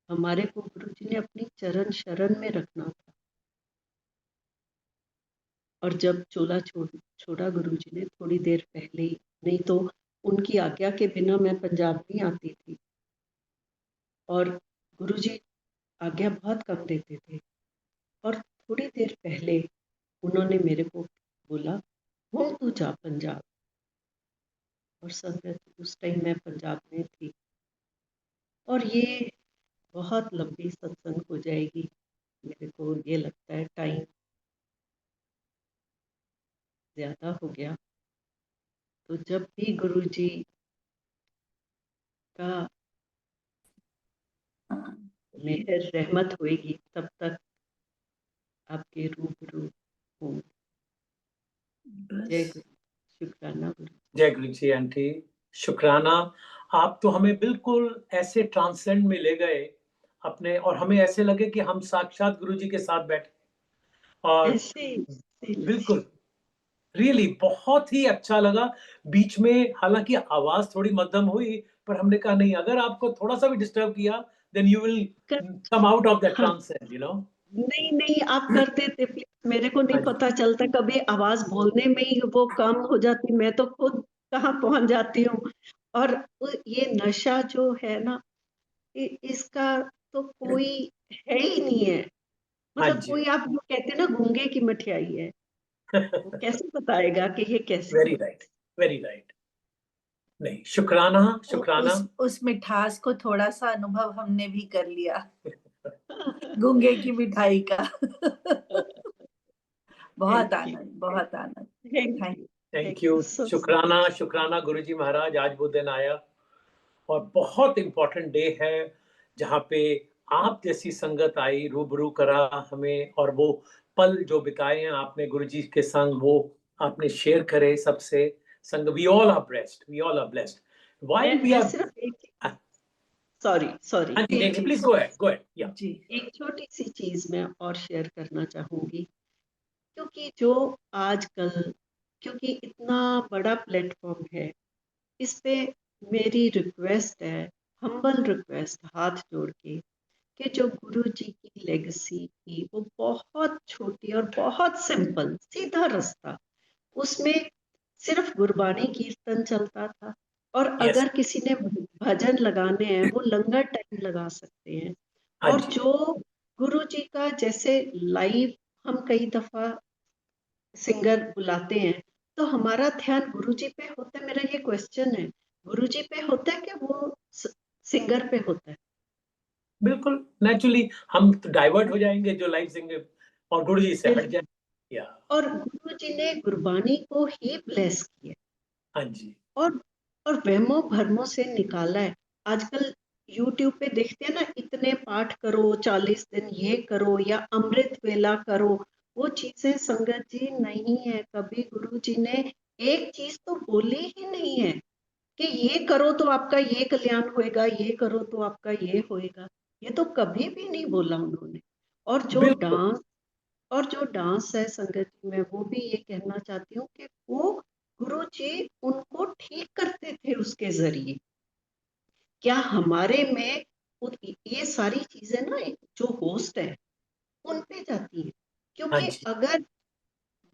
हमारे को गुरु जी ने अपनी चरण शरण में रखना था। और जब चोला छोड़ा गुरु जी ने थोड़ी देर पहले ही, नहीं तो उनकी आज्ञा के बिना मैं पंजाब नहीं आती थी, और गुरु जी आज्ञा बहुत कम देते थे। और थोड़ी देर पहले उन्होंने मेरे को बोला वो तू जा पंजाब, और संगत उस टाइम मैं पंजाब में थी। और ये बहुत लंबी सत्संग हो जाएगी, मेरे को ये लगता है टाइम ज्यादा हो गया। तो जब भी गुरु जी का मेहर रहमत होएगी, तब तक आपके रूबरू हूँ। जय बस गुरु, शुक्राना गुरु। जय गुरु जी आंटी, शुक्राना। आप तो हमें बिल्कुल ऐसे ट्रांसेंड में ले गए अपने, और हमें ऐसे लगे कि हम साक्षात गुरु जी के साथ बैठे। और ऐसे बिल्कुल रियली बहुत ही अच्छा लगा। बीच में हालांकि आवाज थोड़ी मध्यम हुई, पर हमने कहा नहीं, अगर आपको थोड़ा सा भी डिस्टर्ब किया then you will come out of that हाँ, ट्रांसेंड, यू नो। नहीं नहीं, आप कर देते प्लीज, मेरे को नहीं हाँ जी। पता चलता, कभी आवाज बोलने में ही वो कम हो जाती, मैं तो खुद कहाँ पहुंच जाती हूँ। और ये नशा जो है ना, इसका तो कोई है ही नहीं है। हाँ मतलब जी। कोई, आप जो कहते हैं ना गूंगे की मठियाई है, वो कैसे बताएगा कि ये कैसी वेरी राइट, वेरी राइट। नहीं, शुक्राना, शुक्राना। उस मिठास को थोड़ा सा अनुभव हमने भी कर लिया, है। गूंगे की मिठाई का। बहुत थैंक यू, आनंद, बहुत आनंद। Thank thank you, thank thank you, you so शुक्राना, शुक्राना गुरुजी महाराज, आज वो दिन आया और बहुत इम्पोर्टेंट डे है जहाँ पे आप जैसी संगत आई, रूबरू करा हमें, और वो पल जो बिताए हैं आपने गुरुजी के संग, वो आपने शेयर करे सबसे संग। We all are blessed, we all are blessed while we मैं आर। सिर्फ एक, सॉरी सॉरी, हाँ जी, जी नहीं, जी please go ahead, go ahead, yeah. जी। एक छोटी सी चीज मैं और शेयर करना चाहूंगी। क्योंकि जो आजकल, क्योंकि इतना बड़ा प्लेटफॉर्म है, इस पे मेरी रिक्वेस्ट है, हम्बल रिक्वेस्ट, हाथ जोड़ के, कि जो गुरु जी की लेगेसी थी वो बहुत छोटी और बहुत सिंपल सीधा रास्ता, उसमें सिर्फ गुरबाणी कीर्तन चलता था। और यस। अगर किसी ने भजन लगाने हैं वो लंगर टाइम लगा सकते हैं। हाँ और जी। जो गुरु जी का जैसे लाइव, हम कई दफा सिंगर बुलाते हैं, तो हमारा ध्यान गुरु जी पे होता है। मेरा ये क्वेश्चन है, गुरु जी पे होता है कि वो सिंगर पे होता है? बिल्कुल नेचुरली हम तो डाइवर्ट हो जाएंगे जो लाइव सिंगर, और गुरुजी से हट बिल्कुल। जाएंगे, या। और गुरु जी ने गुरबानी को ही ब्लेस किया, हाँ जी। और और वहमों भरमों से निकाला है। आजकल यूट्यूब पे देखते हैं ना, इतने पाठ करो, 40 दिन ये करो, या अमृत वेला करो। वो चीजें संगत जी नहीं है। कभी गुरु जी ने एक चीज तो बोली ही नहीं है कि ये करो तो आपका ये कल्याण होएगा, ये करो तो आपका ये होएगा। ये तो कभी भी नहीं बोला उन्होंने। और जो बिल्कुल। डांस, और जो डांस है संगत जी, मैं वो भी ये कहना चाहती हूँ कि वो गुरु जी उनको ठीक करते थे उसके जरिए। क्या हमारे में ये सारी चीजें ना, जो होस्ट है उन पे जाती है। हाँ क्योंकि जी। अगर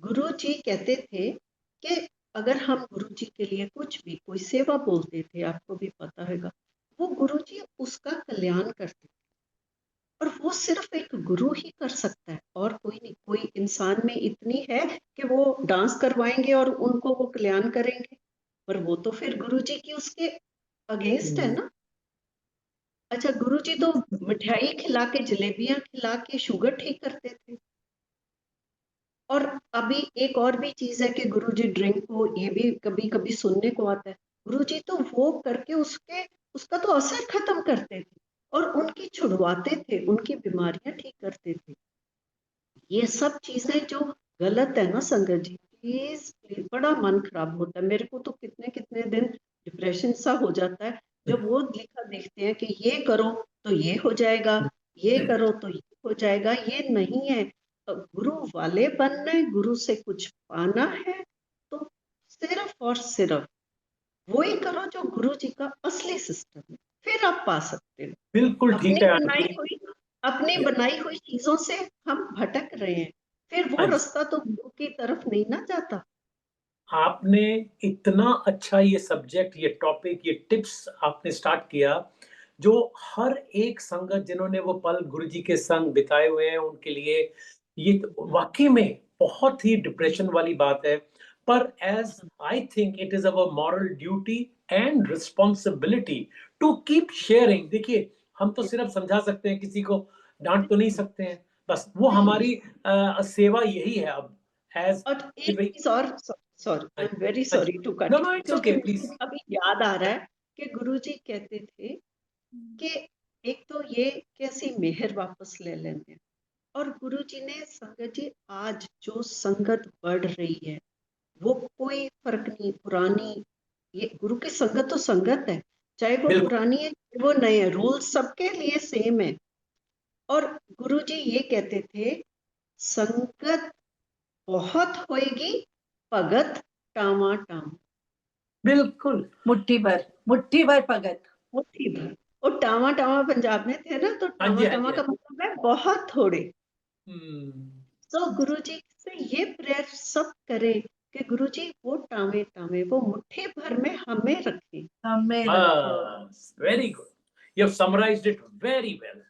गुरु जी कहते थे कि अगर हम गुरु जी के लिए कुछ भी कोई सेवा बोलते थे, आपको भी पता होगा, वो गुरु जी उसका कल्याण करते, और वो सिर्फ एक गुरु ही कर सकता है, और कोई नहीं। कोई इंसान में इतनी है कि वो डांस करवाएंगे और उनको वो कल्याण करेंगे, पर वो तो फिर गुरु जी की उसके अगेंस्ट है ना। अच्छा, गुरु जी तो मिठाई खिला के, जलेबियां खिला के शुगर ठीक करते थे। और अभी एक और भी चीज है कि गुरु जी ड्रिंक को, ये भी कभी कभी सुनने को आता है, गुरु जी तो वो करके उसके, उसका तो असर खत्म करते थे, और उनकी छुड़वाते थे, उनकी बीमारियां ठीक करते थे। ये सब चीजें जो गलत है ना संगत जी, प्लीज प्लीज, बड़ा मन खराब होता है मेरे को तो। कितने कितने दिन डिप्रेशन सा हो जाता है जब वो लिखा देखते हैं कि ये करो तो ये हो जाएगा, ये करो तो ये हो जाएगा। ये नहीं है। गुरु वाले बनना है, गुरु से कुछ पाना है, तो सिर्फ और सिर्फ वो ही करो जो गुरु जी का असली सिस्टम है, फिर आप पा सकते हो। बिल्कुल ठीक अपनी है बनाई आंटी। हुई, अपनी बनाई हुई चीजों से हम भटक रहे हैं, फिर वो हाँ जी। रास्ता तो गुरु की तरफ नहीं ना जाता। आपने इतना अच्छा ये सब्जेक्ट, ये टॉपिक, ये टिप्स आपने स्टार्ट किया, जो हर एक संगत जिन्होंने वो पल गुरुजी के संग बिताए हुए हैं उनके लिए ये तो वाकई में बहुत ही डिप्रेशन वाली बात है। पर as I think it is our moral duty and responsibility to keep sharing. देखिए, हम तो सिर्फ समझा सकते हैं, किसी को डांट तो नहीं सकते हैं, बस वो नहीं, हमारी सेवा यही है अब, एज और कि एक भाई। चीज और, सॉरी, आई एम वेरी हाँ जी। Sorry to no cut, no, it's क्योंकि ओके, मुझे प्लीज। अभी याद आ रहा है कि गुरु जी कहते थे कि एक तो ये कैसी मेहर वापस ले लेते हैं। और गुरु जी ने, संगत जी, आज जो संगत बढ़ रही है, वो कोई फर्क नहीं, पुरानी, ये गुरु की संगत तो संगत है, चाहे वो बिल्कुल। पुरानी है चाहे वो नए है, रूल सबके लिए सेम है। और गुरु जी ये कहते थे, संगत बहुत होएगी, भगत टामा टाम। बिल्कुल। मुट्ठी भर भगत। मुट्ठी भर। और टामा टामा पंजाब में थे ना, तो हाँ जी, टामा हाँ जी, टामा हाँ का जी। मतलब है बहुत थोड़े। तो गुरुजी से ये प्रेयर सब करें कि गुरुजी वो टामे टामे वो मुट्ठी भर में हमें रखें। हमें रखो। Very good. You have summarized it very well.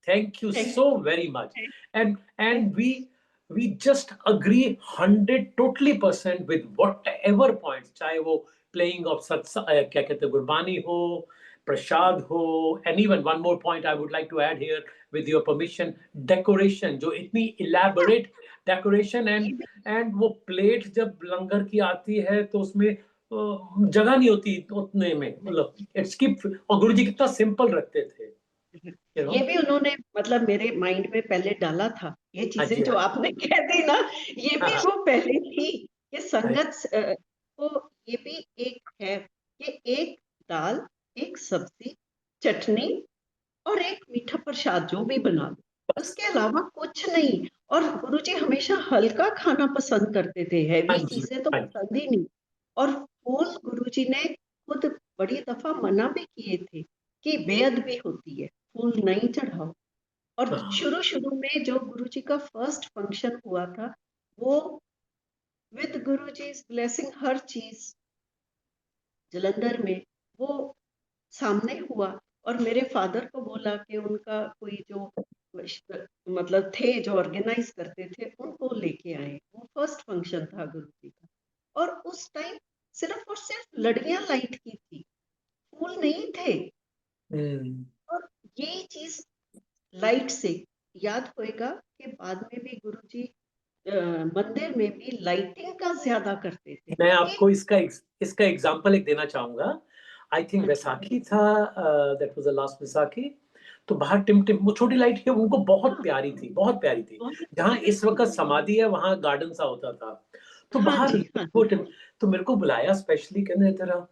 Thank you Thank so very much. And we just agree 100 totally % with whatever points, चाहे वो playing of क्या कहते हैं गुरबानी हो, प्रसाद हो, and even one more point I would like to add here with your permission, decoration, जो इतनी elaborate decoration and वो plate जब लंगर की आती है तो उसमें जगह नहीं होती उतने में, मतलब इट्स कीप, और गुरुजी कितना सिंपल रखते थे, you know? ये भी उन्होंने मतलब मेरे माइंड में पहले डाला था, ये हाँ चीजें जी, जो हाँ। आपने कह दी ना, ये भी हाँ। वो पहले थी। ये संगत तो ये भी एक है कि एक दाल, एक सब्जी, चटनी और एक मीठा प्रसाद जो भी बना दो, उसके अलावा कुछ नहीं। और गुरुजी हमेशा हल्का खाना पसंद करते थे, हाँ हैवी जी, चीजें तो हाँ जी। पसंद ही नहीं। और फूल गुरुजी ने खुद बड़ी दफा मना भी किए थे कि बेअदबी होती है, फूल नहीं चढ़ाओ। और हाँ। शुरू शुरू में जो गुरुजी का फर्स्ट फंक्शन हुआ था, वो विद गुरुजी ब्लेसिंग हर चीज जलंधर में वो सामने हुआ। और मेरे फादर को बोला कि उनका कोई जो मतलब थे जो ऑर्गेनाइज करते थे उनको लेके आए। वो फर्स्ट फंक्शन था गुरुजी का। और उस टाइम सिर्फ और सिर्फ लड़ियां लाइट की थी, फूल नहीं थे। और ये चीज लाइट से याद होएगा कि बाद में भी गुरुजी मंदिर में भी लाइटिंग का ज्यादा करते थे। मैं एक आपको इसका एग्जांपल एक देना चाहूंगा। आई थिंक वैसाखी था, that was the last Vaisakhi. तो बाहर टिम टिम वो छोटी लाइट है, उनको बहुत प्यारी थी, बहुत प्यारी थी। जहाँ इस वक्त समाधि है वहां गार्डन सा होता था, तो हाँ बाहर जी, हाँ। वो तो मेरे को बुलाया स्पेशली, कहने तरह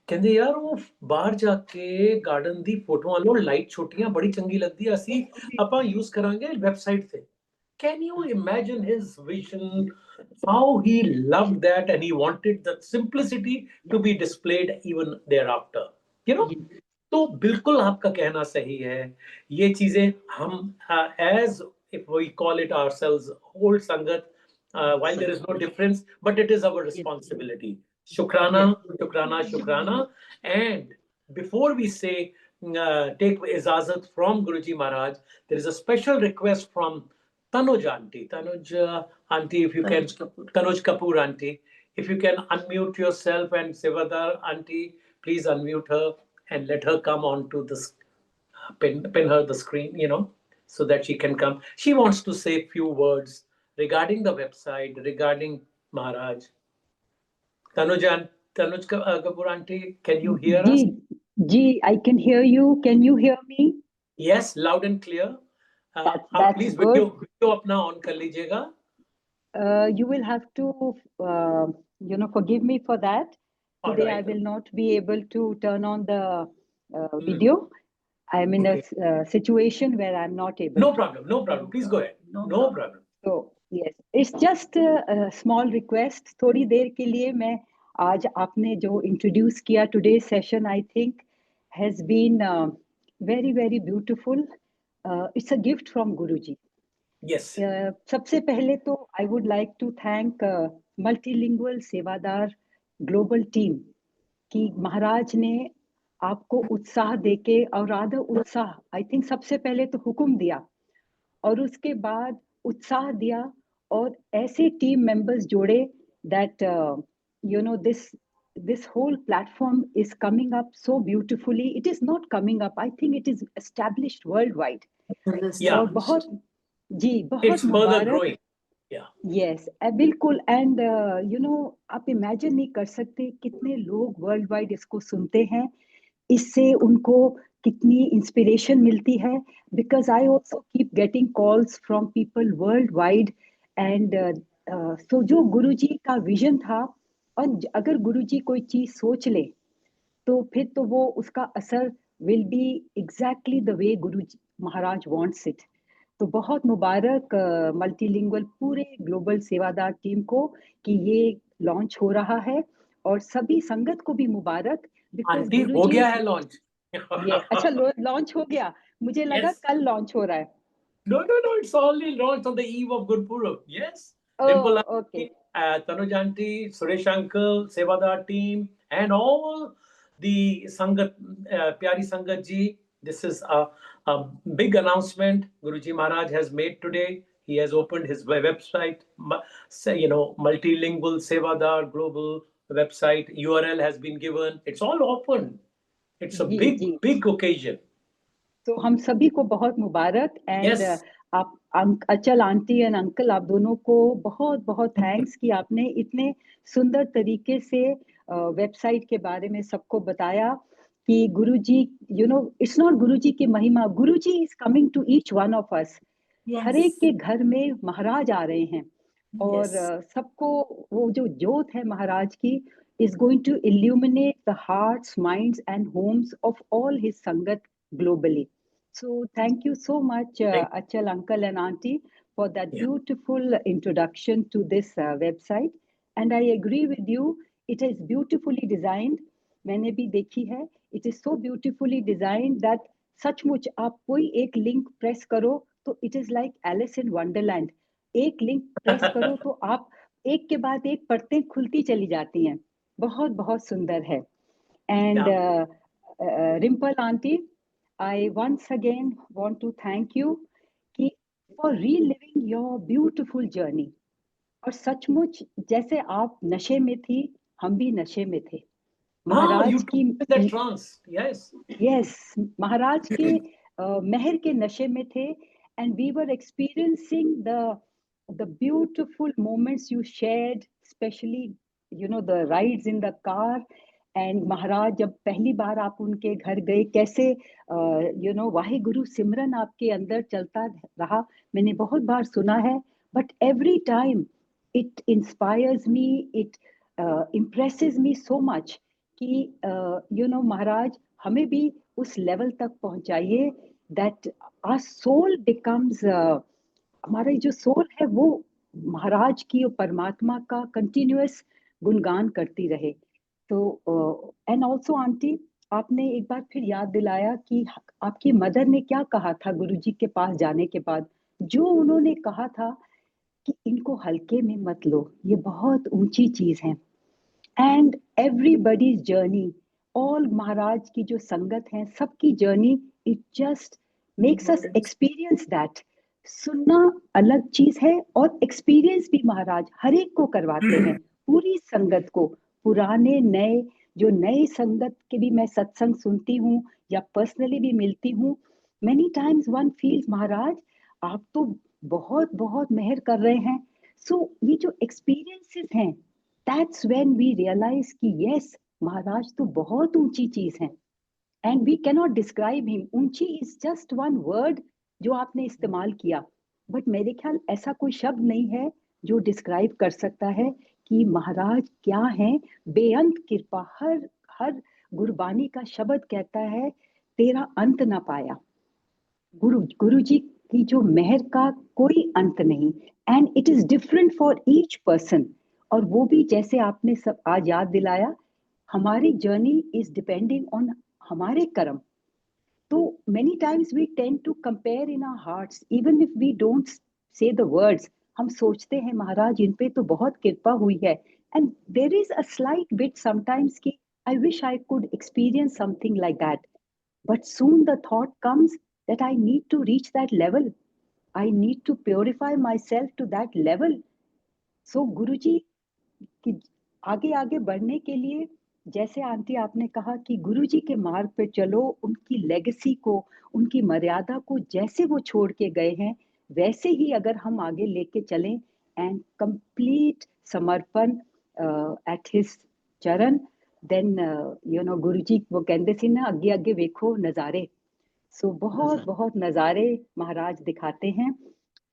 कहते यार वो बाहर जाके गार्डन दी फोटो लो, लाइट छोटियां बड़ी चंगी लगदी है, ਅਸੀਂ ਆਪਾਂ यूज करांगे वेबसाइट से। Can you imagine his vision, how he loved that, and he wanted the simplicity to be displayed even thereafter, you know? तो बिल्कुल आपका कहना सही है। ये चीजें हम as if we call it ourselves old sangat, while there is no difference, but it is our responsibility. Shukrana, shukrana, shukrana. And before we say take ijazat from Guruji Maharaj, there is a special request from Tanuj auntie. Tanuj auntie, if you can, Tanuj Kapoor auntie, if you can unmute yourself, and Sevadar auntie, please unmute her and let her come onto the pin her the screen, so that she can come. She wants to say a few words regarding the website, regarding Maharaj. Tanuj Kapoor auntie, can you hear us? Ji, I can hear you. Can you hear me? Yes, loud and clear. That's please good. video अपना on कर लीजिएगा. You will have to, forgive me for that. Today All right. I will not be able to turn on the video. I'm in a situation where I'm not able No to. problem, no problem. Please go ahead. No problem. So, yes, it's just a small request. थोड़ी देर के लिए मैं आज आपने जो introduce किया today's session, I think has been very, very beautiful. It's a gift from Guruji. Yes. सबसे पहले तो I would like to thank Multilingual सेवादार global team कि महाराज ने आपको उत्साह देके और आधा उत्साह, I think सबसे पहले तो हुक्म दिया और उसके बाद उत्साह दिया और ऐसे टीम मेंबर्स जोड़े that this whole platform is coming up so beautifully. It is not coming up, I think it is established worldwide. Yeah. और बहुत जी It's बहुत further मुबारक. growing. Yeah. Yes, बिल्कुल. एंड आप इमेजिन नहीं कर सकते कितने लोग वर्ल्ड वाइड इसको सुनते हैं, इससे उनको कितनी इंस्पिरेशन मिलती है. Because I also keep getting calls from people world wide. And so जो गुरुजी का विजन था, और अगर गुरुजी कोई चीज सोच ले तो फिर तो वो उसका असर will be exactly the way Guruji Maharaj wants it. तो बहुत मुबारक मल्टीलिंगुअल पूरे ग्लोबल सेवादार टीम को कि ये लॉन्च हो रहा है, और सभी संगत को भी मुबारक. आंटी हो गया है लॉन्च. ये अच्छा लॉन्च हो गया, मुझे लगा Yes. कल लॉन्च हो रहा है. No, it's only launched on the eve of Gurpurab. Yes. Oh, Dimple okay. Aunty, Tanuj Aunty, Suresh Uncle, Sevadar team, and all the Sangat, Pyari Sangat ji. This is a big announcement Guruji Maharaj has made today. He has opened his website, multilingual Sevadar global website. URL has been given. It's all open. It's a ji ji big occasion. तो हम सभी को बहुत मुबारक and Yes. आप अचल aunty and uncle आप दोनों को बहुत बहुत थैंक्स कि आपने इतने सुंदर तरीके से वेबसाइट के बारे में सबको बताया कि गुरुजी इट्स नॉट गुरुजी की महिमा, Guruji is coming to each one of us. हर एक के घर में महाराज आ रहे हैं और सबको वो जो ज्योत है महाराज की is going to illuminate the hearts, minds and homes of all his Sangat globally. So thank you so much, Achal uncle and auntie, for that beautiful introduction to this website. And I agree with you, it is beautifully designed. मैंने भी देखी है, it is so beautifully designed that सचमुच आप कोई एक link press करो तो it is like Alice in Wonderland. एक लिंक प्रेस करो तो आप एक के बाद एक परतें खुलती चली जाती हैं। बहुत बहुत सुंदर है। And Rimple aunty, I once again want to thank you कि for reliving your beautiful journey. और सचमुच जैसे आप नशे में थी, हम भी नशे में थे। महाराज की यस महाराज के मेहर के नशे में थे and we were experiencing the beautiful moments you shared, especially the rides in the car and महाराज जब पहली बार आप उनके घर गए, कैसे वाहे गुरु सिमरन आपके अंदर चलता रहा। मैंने बहुत बार सुना है, but every time it inspires me, it impresses me so much कि महाराज हमें भी उस लेवल तक पहुंचाइए that our soul becomes हमारा जो सोल है वो महाराज की और परमात्मा का कंटिन्यूअस गुणगान करती रहे। तो एंड ऑल्सो आंटी, आपने एक बार फिर याद दिलाया कि आपकी मदर ने क्या कहा था गुरुजी के पास जाने के बाद। जो उन्होंने कहा था कि इनको हल्के में मत लो, ये बहुत ऊंची चीज है। एंड एवरीबडीज जर्नी, ऑल महाराज की जो संगत है, सबकी journey, it just makes us experience that. सुनना अलग चीज है और एक्सपीरियंस भी महाराज हर एक को करवाते हैं, पूरी संगत को, पुराने नए। जो नए संगत के भी मैं सत्संग सुनती हूँ या पर्सनली भी मिलती हूँ, मेनी टाइम्स वन फील्स महाराज आप तो बहुत बहुत मेहर कर रहे हैं। सो ये जो एक्सपीरियंसेस हैं, दैट्स व्हेन वी रियलाइज कि यस महाराज तो बहुत ऊंची चीज है and we cannot describe him. ऊंची इज जस्ट वन वर्ड जो आपने इस्तेमाल किया, बट मेरे ख्याल ऐसा कोई शब्द नहीं है जो डिस्क्राइब कर सकता है कि महाराज क्या है। बेअंत कृपा, हर हर गुरबानी का शब्द कहता है तेरा अंत ना पाया। गुरु जी की जो मेहर का कोई अंत नहीं, and it is different for each person. और वो भी जैसे आपने सब आज याद दिलाया, हमारी जर्नी इज डिपेंडिंग ऑन हमारे कर्म। तो many times we tend to compare in our hearts, even if we don't say the words. हम सोचते हैं महाराज इन पे तो बहुत कृपा हुई है, and there is a slight bit sometimes कि I wish I could experience something like that. But soon the thought comes that I need to reach that level. I need to purify myself to that level. So गुरुजी कि आगे आगे बढ़ने के लिए, जैसे aunty आपने कहा कि गुरुजी के मार्ग पे चलो, उनकी लेगेसी को, उनकी मर्यादा को जैसे वो छोड़ के गए हैं, वैसे ही अगर हम आगे लेके चलें एंड कंप्लीट समर्पण एट हिज चरण, देन गुरुजी वो कहते थे ना, अगे अगे वेखो नजारे। सो बहुत बहुत नजारे महाराज दिखाते हैं।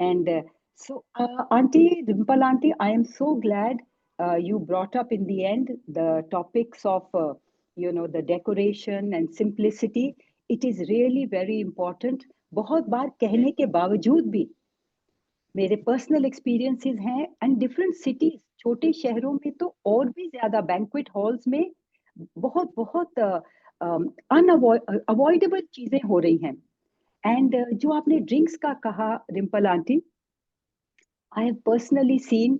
And so aunty Dimple aunty, I am so glad you brought up in the end the topics of the decoration and simplicity. It is really very important. बहुत बार कहने के बावजूद भी मेरे पर्सनल एक्सपीरियंसेस हैं, एंड डिफरेंट सिटीज, छोटे शहरों में तो और भी ज्यादा बैंक्वेट हॉल्स में बहुत बहुत अवॉइडेबल चीजें हो रही हैं। एंड जो आपने ड्रिंक्स का कहा Rimple aunty, I have personally seen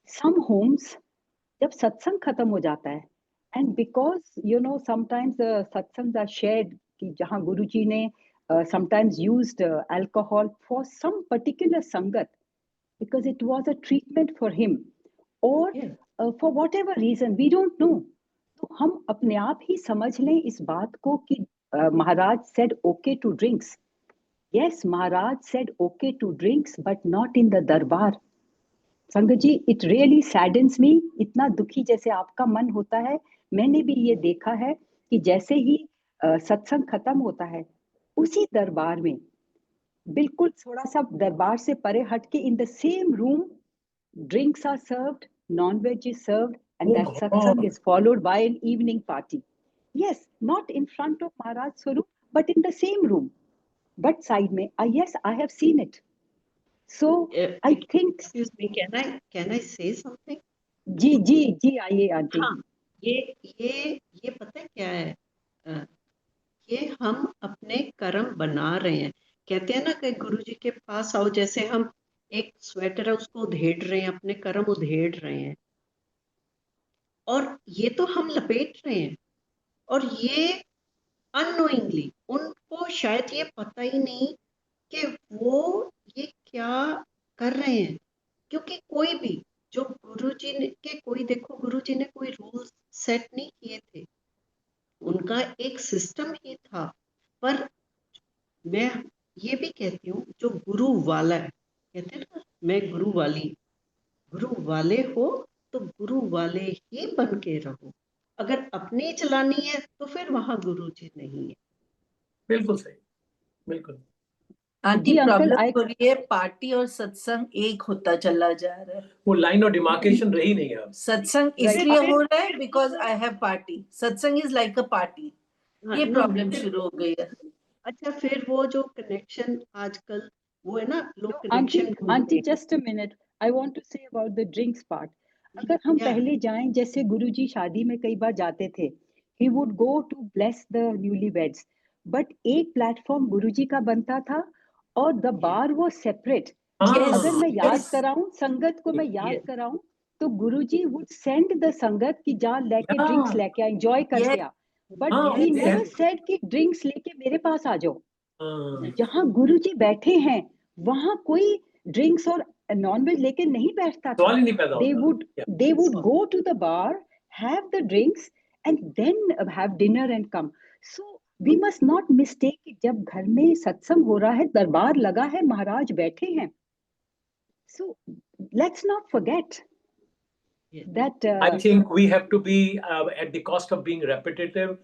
some homes जब सत्संग खत्म हो जाता है, and because you know sometimes satsang are shared कि जहाँ गुरुजी ने sometimes used alcohol for some particular sangat because it was a treatment for him, or Yeah. for whatever reason we don't know. तो हम अपने आप ही समझ लें इस बात को कि महाराज said okay to drinks. Yes, Maharaj said okay to drinks, but not in the darbar. संगत जी, इट रियली सैडन्स मी, इतना दुखी जैसे आपका मन होता है, मैंने भी ये देखा है कि जैसे ही सत्संग खत्म होता है, उसी दरबार में बिल्कुल थोड़ा सा दरबार से परे हट के in the same room drinks are served, non-veg is served, and Oh that God. satsang is followed by an evening party. Yes, not in front of Maharaj Swarup, but in the same room, but side mein. Yes, I have seen it. So I think Excuse me, can I say something? जी जी जी आइए aunty. हाँ, ये पता है क्या है? अ, ये हम अपने कर्म बना रहे हैं। कहते हैं ना कि गुरुजी के पास आओ, जैसे हम एक स्वेटर है उसको उधेड़ रहे हैं, अपने कर्म उधेड़ रहे हैं, और ये तो हम लपेट रहे हैं, और ये अननोइंगली उनको शायद ये पता ही नहीं कि वो ये क्या कर रहे हैं। क्योंकि कोई भी जो गुरुजी ने के कोई देखो, गुरुजी ने कोई रूल्स सेट नहीं किए थे, उनका एक सिस्टम ही था। पर मैं ये भी कहती हूँ, जो गुरु वाला है, कहते हैं ना, मैं गुरु वाले हो तो गुरु वाले ही बन के रहो। अगर अपनी चलानी है तो फिर वहां गुरु जी नहीं है। बिल्कुल सही, बिल्कुल। आंटी जी अंकल, प्रॉब्लम हो रही है, पार्टी और सत्संग एक होता चला जा रहा है। वो लाइन ऑफ डिमार्केशन रही नहीं है अब। सत्संग इसलिए हो रहा है बिकॉज आई हैव पार्टी, सत्संग इज लाइक अ पार्टी, ये प्रॉब्लम शुरू हो गई है। अच्छा, फिर वो जो कनेक्शन आजकल वो है ना, लोग aunty connection aunty just a minute, I want to say about the drinks part. अगर हम पहले जाएं, जैसे गुरुजी शादी में कई बार जाते थे, he would go to bless the newly weds, but एक प्लेटफॉर्म गुरुजी का बनता था और द बार वो सेपरेट। अगर मैं याद कराऊं, संगत को मैं याद कराऊं, तो गुरुजी वुड सेंड द संगत की जा लेके ड्रिंक्स लेके आ, एंजॉय करके आ, बट ही नेवर सेड कि ड्रिंक्स लेके मेरे पास आ जाओ। जहां गुरुजी बैठे हैं वहां कोई ड्रिंक्स और नॉनवेज लेके नहीं बैठता था। they would go to the bar, have the drinks, and then have dinner and come. So we must not mistake कि जब घर में सत्संग हो रहा है, दरबार लगा है, महाराज बैठे हैं, so let's not forget that I think we have to be, at the cost of being repetitive,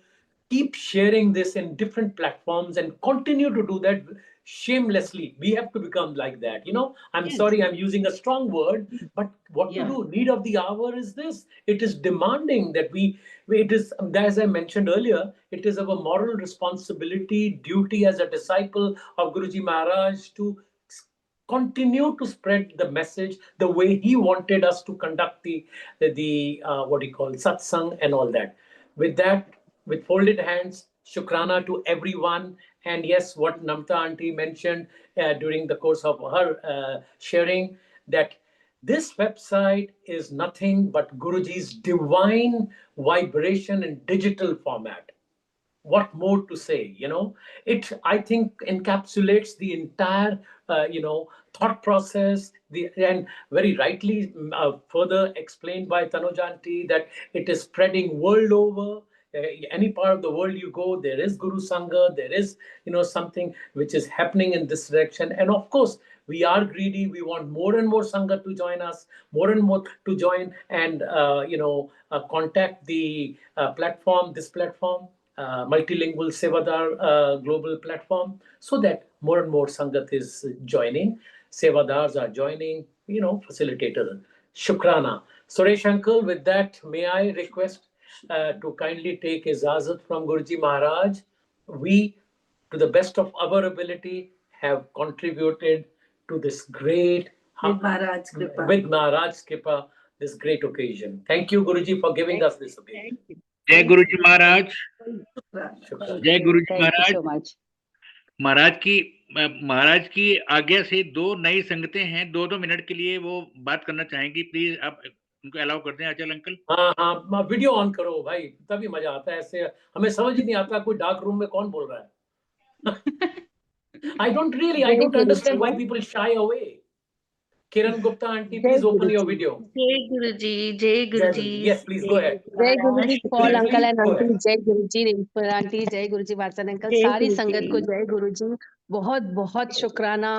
keep sharing this in different platforms and continue to do that shamelessly. We have to become like that. You know, I'm sorry, I'm using a strong word, but what to do? Need of the hour is this. It is demanding that it is, as I mentioned earlier, it is our moral responsibility, duty as a disciple of Guruji Maharaj to continue to spread the message the way he wanted us to conduct the what do you call satsang and all that. With that, with folded hands, shukrana to everyone. And yes, what Namta auntie mentioned during the course of her sharing, that this website is nothing but Guruji's divine vibration in digital format. What more to say? You know, it, I think, encapsulates the entire thought process, and very rightly further explained by Tanujanti, that it is spreading world over. Any part of the world you go, there is Guru Sangha, there is something which is happening in this direction. And of course, we are greedy, we want more and more Sangha to join us, more and more to join and contact the this platform, multilingual Sevadar global platform, so that more and more Sangat is joining, Sevadars are joining, facilitator. Shukrana. Suresh uncle, with that, may I request to kindly take Ijazat from Guruji Maharaj. We, to the best of our ability, have contributed to this great, with Maharaj's Kripa, this great occasion. Thank you, Guruji, for giving us this occasion. जय गुरु जी महाराज, Shukran. जय गुरु जी thank you Maharaj. so much. महाराज की आज्ञा से 2 नई संगतें हैं, 2-2 minute के लिए वो बात करना चाहेंगी। प्लीज आप उनको अलाउ कर दें। अचल अंकल। हाँ हाँ, वीडियो ऑन करो भाई, तभी मजा आता है। ऐसे हमें समझ ही नहीं आता कोई डार्क रूम में कौन बोल रहा है। I जय don't Guru understand why ji, people shy away. Kiran Gupta auntie, जय please open Guru your ji. video. जय गुरु जी, जय गुरु Jai ji, Guru. Yes, please go जय ahead. गुरु जय Guru ji, Maharaj Paul Please, uncle please and go aunty, ahead. जय गुरु जी, Rimple aunty, जय गुरु जी, Vasan uncle, जय सारी गुरु संगत को जी। जय गुरु जी। बहुत बहुत शुक्राना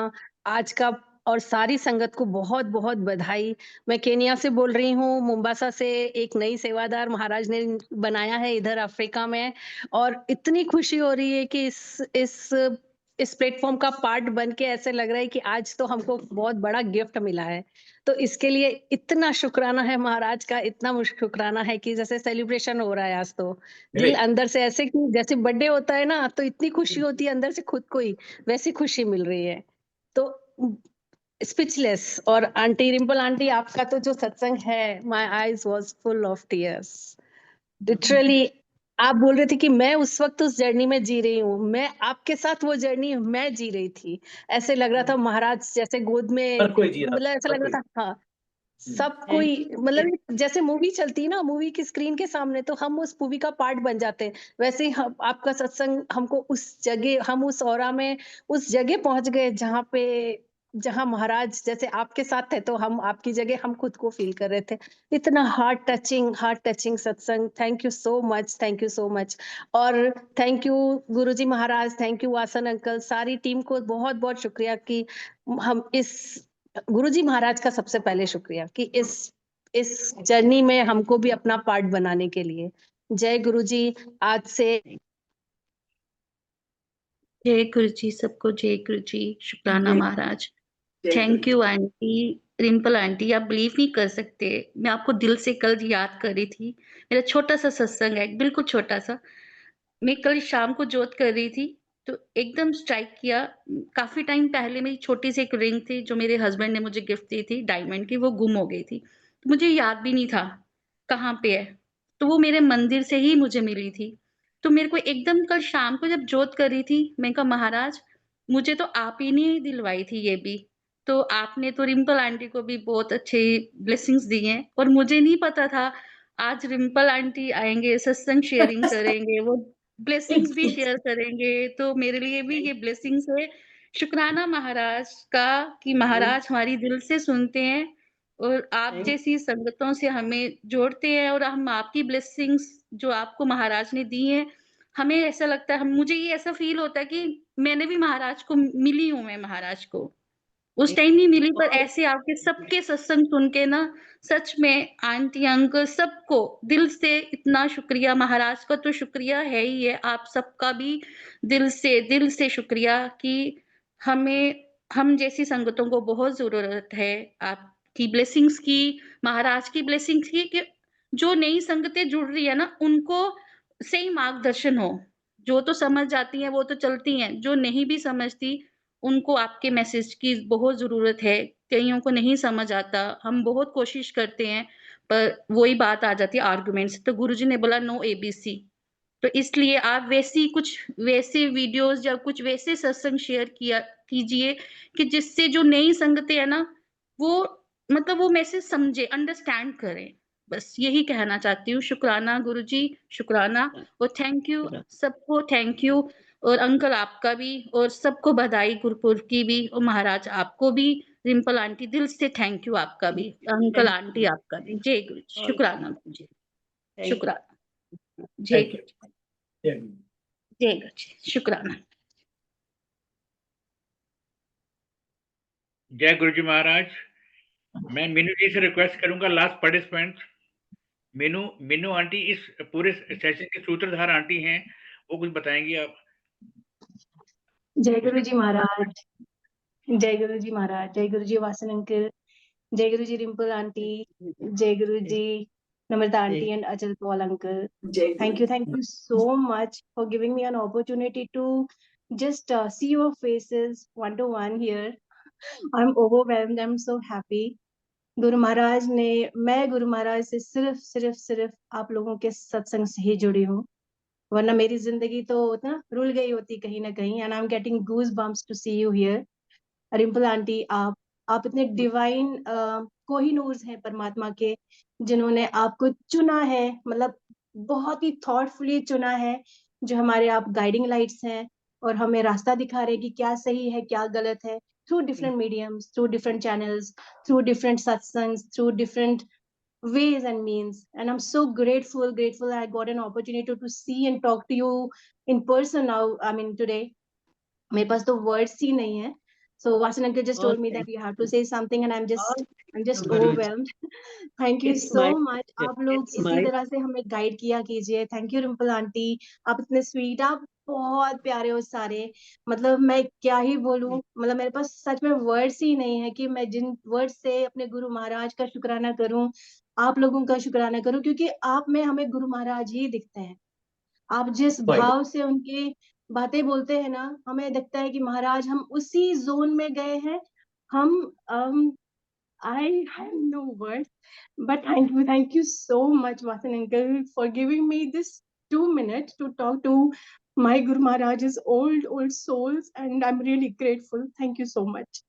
आज का, और सारी संगत को बहुत बहुत बधाई। मैं केनिया से बोल रही हूँ, मुंबासा से। एक नई सेवादार महाराज ने बनाया है इधर अफ्रीका में, और इतनी खुशी हो रही है कि इस प्लेटफॉर्म का पार्ट बन के ऐसे लग रहा है कि आज तो हमको बहुत बड़ा गिफ्ट मिला है। तो इसके लिए इतना शुक्राना है महाराज का, इतना शुक्राना है कि जैसे सेलिब्रेशन हो रहा है आज, तो दिल Great. अंदर से ऐसे कि जैसे बर्थडे होता है ना, तो इतनी खुशी होती है अंदर से खुद को ही, वैसी खुशी मिल रही है। तो स्पीचलेस। और आंटी रिंपल आंटी, आपका तो जो सत्संग है, my eyes was full of tears literally. आप बोल रहे थे कि मैं उस वक्त उस जर्नी में जी रही हूँ, मैं आपके साथ वो जर्नी मैं जी रही थी। ऐसे लग रहा था महाराज जैसे गोद में, हर कोई जी रहा मतलब ऐसा हर लग कोई। रहा था, हाँ सब थैंक कोई, मतलब जैसे मूवी चलती है ना, मूवी की स्क्रीन के सामने, तो हम उस मूवी का पार्ट बन जाते हैं। वैसे ही हम, आपका सत्संग हमको उस जगह, हम उस ऑरा में उस जगह पहुंच गए जहाँ पे, जहाँ महाराज जैसे आपके साथ थे, तो हम आपकी जगह हम खुद को फील कर रहे थे। इतना heart touching satsang. Thank you so much, thank you so much. और thank you Guruji Maharaj, thank you Vasan uncle, सारी टीम को बहुत बहुत शुक्रिया कि हम इस, गुरुजी महाराज का सबसे पहले शुक्रिया कि इस जर्नी में हमको भी अपना पार्ट बनाने के लिए। जय गुरुजी। आज से जय गुरु जी, सबको जय गुरु जी, शुक्राना जय महाराज। जय गुरु थैंक जी। यू आंटी, रिंपल आंटी, आप बिलीव नहीं कर सकते, मैं आपको दिल से कल याद कर रही थी। मेरा छोटा सा सत्संग है, बिल्कुल छोटा सा। मैं कल शाम को जोत कर रही थी, तो एकदम स्ट्राइक किया। काफी टाइम पहले मेरी छोटी सी एक रिंग थी जो मेरे हस्बैंड ने मुझे गिफ्ट दी थी डायमंड की, वो गुम हो गई थी। तो मुझे याद भी नहीं था कहाँ पे है, तो वो मेरे मंदिर से ही मुझे मिली थी। तो मेरे को एकदम कल शाम को जब जोत कर रही थी, मैं कहा महाराज मुझे तो आप ही ने दिलवाई थी ये भी, तो आपने तो रिंपल आंटी को भी बहुत अच्छे ब्लेसिंग्स दी हैं, और मुझे नहीं पता था आज रिंपल आंटी आएंगे, सत्संग शेयरिंग करेंगे, वो ब्लेसिंग्स भी शेयर करेंगे, तो मेरे लिए भी ये ब्लेसिंग्स है। शुक्राना महाराज का कि महाराज हमारी दिल से सुनते हैं, और आप जैसी संगतों से हमें जोड़ते हैं, और हम आपकी ब्लेसिंग्स जो आपको महाराज ने दी हैं, हमें ऐसा लगता है, हम, मुझे ये ऐसा फील होता है कि मैंने भी महाराज को मिली हूँ, मैं महाराज को उस टाइम नहीं मिली, पर ऐसे आपके सबके सत्संग सुन के ना, सच में आंटी अंकल सबको दिल से इतना शुक्रिया। महाराज का तो शुक्रिया है ही है, आप सबका भी दिल से शुक्रिया कि हमें, हम जैसी संगतों को बहुत जरूरत है आपकी ब्लेसिंग्स की, महाराज की ब्लेसिंग्स की, कि जो नई संगतें जुड़ रही है ना, उनको सही मार्गदर्शन हो। जो तो समझ जाती हैं वो तो चलती हैं, जो नहीं भी समझती उनको आपके मैसेज की बहुत ज़रूरत है। कइयों को नहीं समझ आता, हम बहुत कोशिश करते हैं, पर वही बात आ जाती है आर्गुमेंट्स। तो गुरुजी ने बोला नो एबीसी, तो इसलिए आप वैसे वीडियोज़ या कुछ वैसे सत्संग शेयर किया कीजिए कि जिससे जो नई संगतें हैं ना, वो मतलब वो मैसेज समझे, अंडरस्टैंड करें। बस यही कहना चाहती हूँ। शुक्राना गुरुजी, शुक्राना, और थैंक यू सबको, थैंक यू। और अंकल आपका भी, और सबको बधाई गुरुपुरब की भी, और महाराज आपको भी, रिंपल आंटी दिल से थैंक यू आपका भी, अंकल आंटी आपका भी। जय गुरु जी, शुक्राना गुरुजी, शुक्राना। जय Thank you. Guru ji, Jai Guru. जय गुरु जी, शुक्राना। जय गुरु जी महाराज। मैं मीनू जी से रिक्वेस्ट करूंगा, last participant Meenu. Meenu aunty इस पूरे सेशन के सूत्रधार आंटी हैं, वो कुछ बताएंगी आप। जय गुरु जी महाराज, जय गुरु जी महाराज, जय गुरु जी वासन अंकल, जय गुरु जी रिंपल आंटी, जय गुरु जी नम्रता aunty and Ajal Paul uncle. जय गुरु Thank you so much for giving me an opportunity to just see your faces one to one here. I'm overwhelmed. I'm so happy. Guru Maharaj ने, मैं गुरु महाराज से सिर्फ आप लोगों के सत्संग से ही जुड़ी हूँ। वरना मेरी जिंदगी तो ना रुल गई होती कहीं ना कहीं। And I am getting goose bumps to see you here. Rimple aunty, आप इतने डिवाइन कोहिनूर्स हैं परमात्मा के, जिन्होंने आपको चुना है, मतलब बहुत ही थॉटफुली चुना है, जो हमारे आप गाइडिंग लाइट्स हैं और हमें रास्ता दिखा रहे हैं कि क्या सही है क्या गलत है, through different mediums, through different channels, through different satsangs, through different ways and means. And I'm so grateful I got an opportunity to see and talk to you in person now, I mean today. मेरे पास तो words ही नहीं है। So Vasan uncle just told me that you have to say something and I'm just overwhelmed. Thank you It's so my much. pleasure. आप लोग It's इसी my तरह से हमें गाइड किया कीजिए। थैंक यू रिम्पल आंटी, आप इतने स्वीट, आप बहुत प्यारे हो सारे। मतलब मैं क्या ही बोलूं, मतलब मेरे पास सच में वर्ड्स ही नहीं है कि मैं जिन वर्ड्स से अपने गुरु महाराज का शुक्राना करूं, आप लोगों का शुक्राना करूं, क्योंकि आप में हमें गुरु महाराज ही दिखते हैं। आप जिस भाव से उनकी बातें बोलते हैं ना, हमें दिखता है कि महाराज हम उसी जोन में गए हैं। हम I have no words, but thank you so much, Vasan uncle, for giving me this 2 minutes to talk to my Guru Maharaj's old souls, and I'm really grateful. Thank you so much.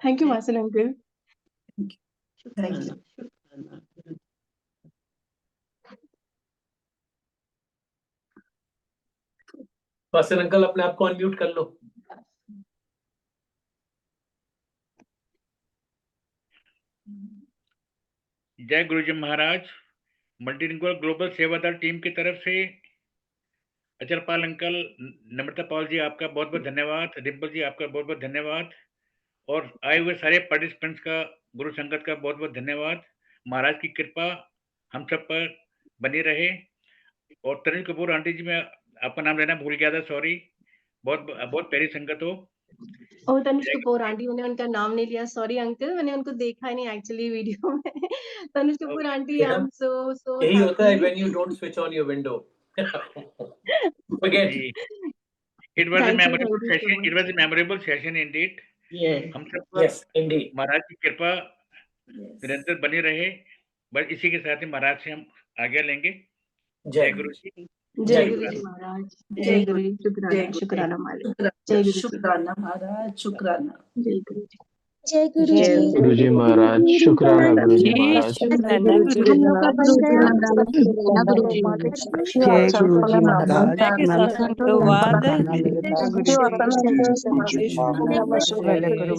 Thank you, Vasan uncle. Thank you. शुक्राना। Vasan uncle अपने आप को unmute कर लो। जय गुरुजी महाराज। Multilingual global सेवादार team की तरफ से अचरपाल अंकल, नम्रता पाल जी आपका बहुत बहुत धन्यवाद, रिम्पल जी आपका बहुत बहुत धन्यवाद, और आए हुए सारे पार्टिसिपेंट्स का, गुरु संगत का बहुत बहुत धन्यवाद। महाराज की कृपा हम सब पर बनी रहे। और तनुज कपूर आंटी जी, मैं आपका नाम लेना भूल गया था, सॉरी। बहुत बहुत प्यारी संगत हो। ओ तनुज कपूर आंटी, मैंने उनका नाम नहीं लिया, सॉरी अंकल, मैंने उनको देखा ही नहीं एक्चुअली वीडियो में। Tanuj Kapoor aunty, I am so यही होता है happy. when you don't switch on your window. Forget. It was a Thank you memorable so session. much. It was a memorable session indeed. Yes. हम सब पर Yes, indeed. महाराज की कृपा Yes. निरंतर बनी रहे। बस इसी के साथ ही महाराज से हम आगे लेंगे। जय जय गुरु जी। जय जय गुरु गुरु। जी महाराज, जय जय गुरु, गुरु जी, शुक्राना शुक्राना मालिक, जय गुरु जी, शुक्राना महाराज, शुक्राना। जय गुरु जी। जय गुरु जी। गुरुजी महाराज, शुक्राना गुरुजी महाराज। शुक्राना गुरुजी हम लोग का महाराज। बंदा है, आप सब शुक्राना गुरु जी। जय गुरु जी महाराज। धन्यवाद। जय गुरु जी। भले गुरु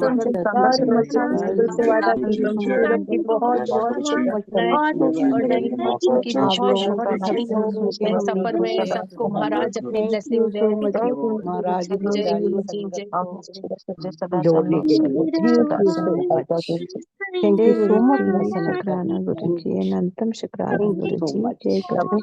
महाराज की बहुत बहुत शुभकामनाएं, और डेडिकेशन की बहुत बहुत बधाई हो उसमें सफर में सबको महाराज अपनी ब्लेसिंग दे। महाराज जय गुरु जी, जय गुरु जी। जोड़ने के लिए thank you so much. Thank you so much. शुक्राना गुरु जी, अनंतम शुक्राना thank you Guru so ji, much. जय गुरु जी।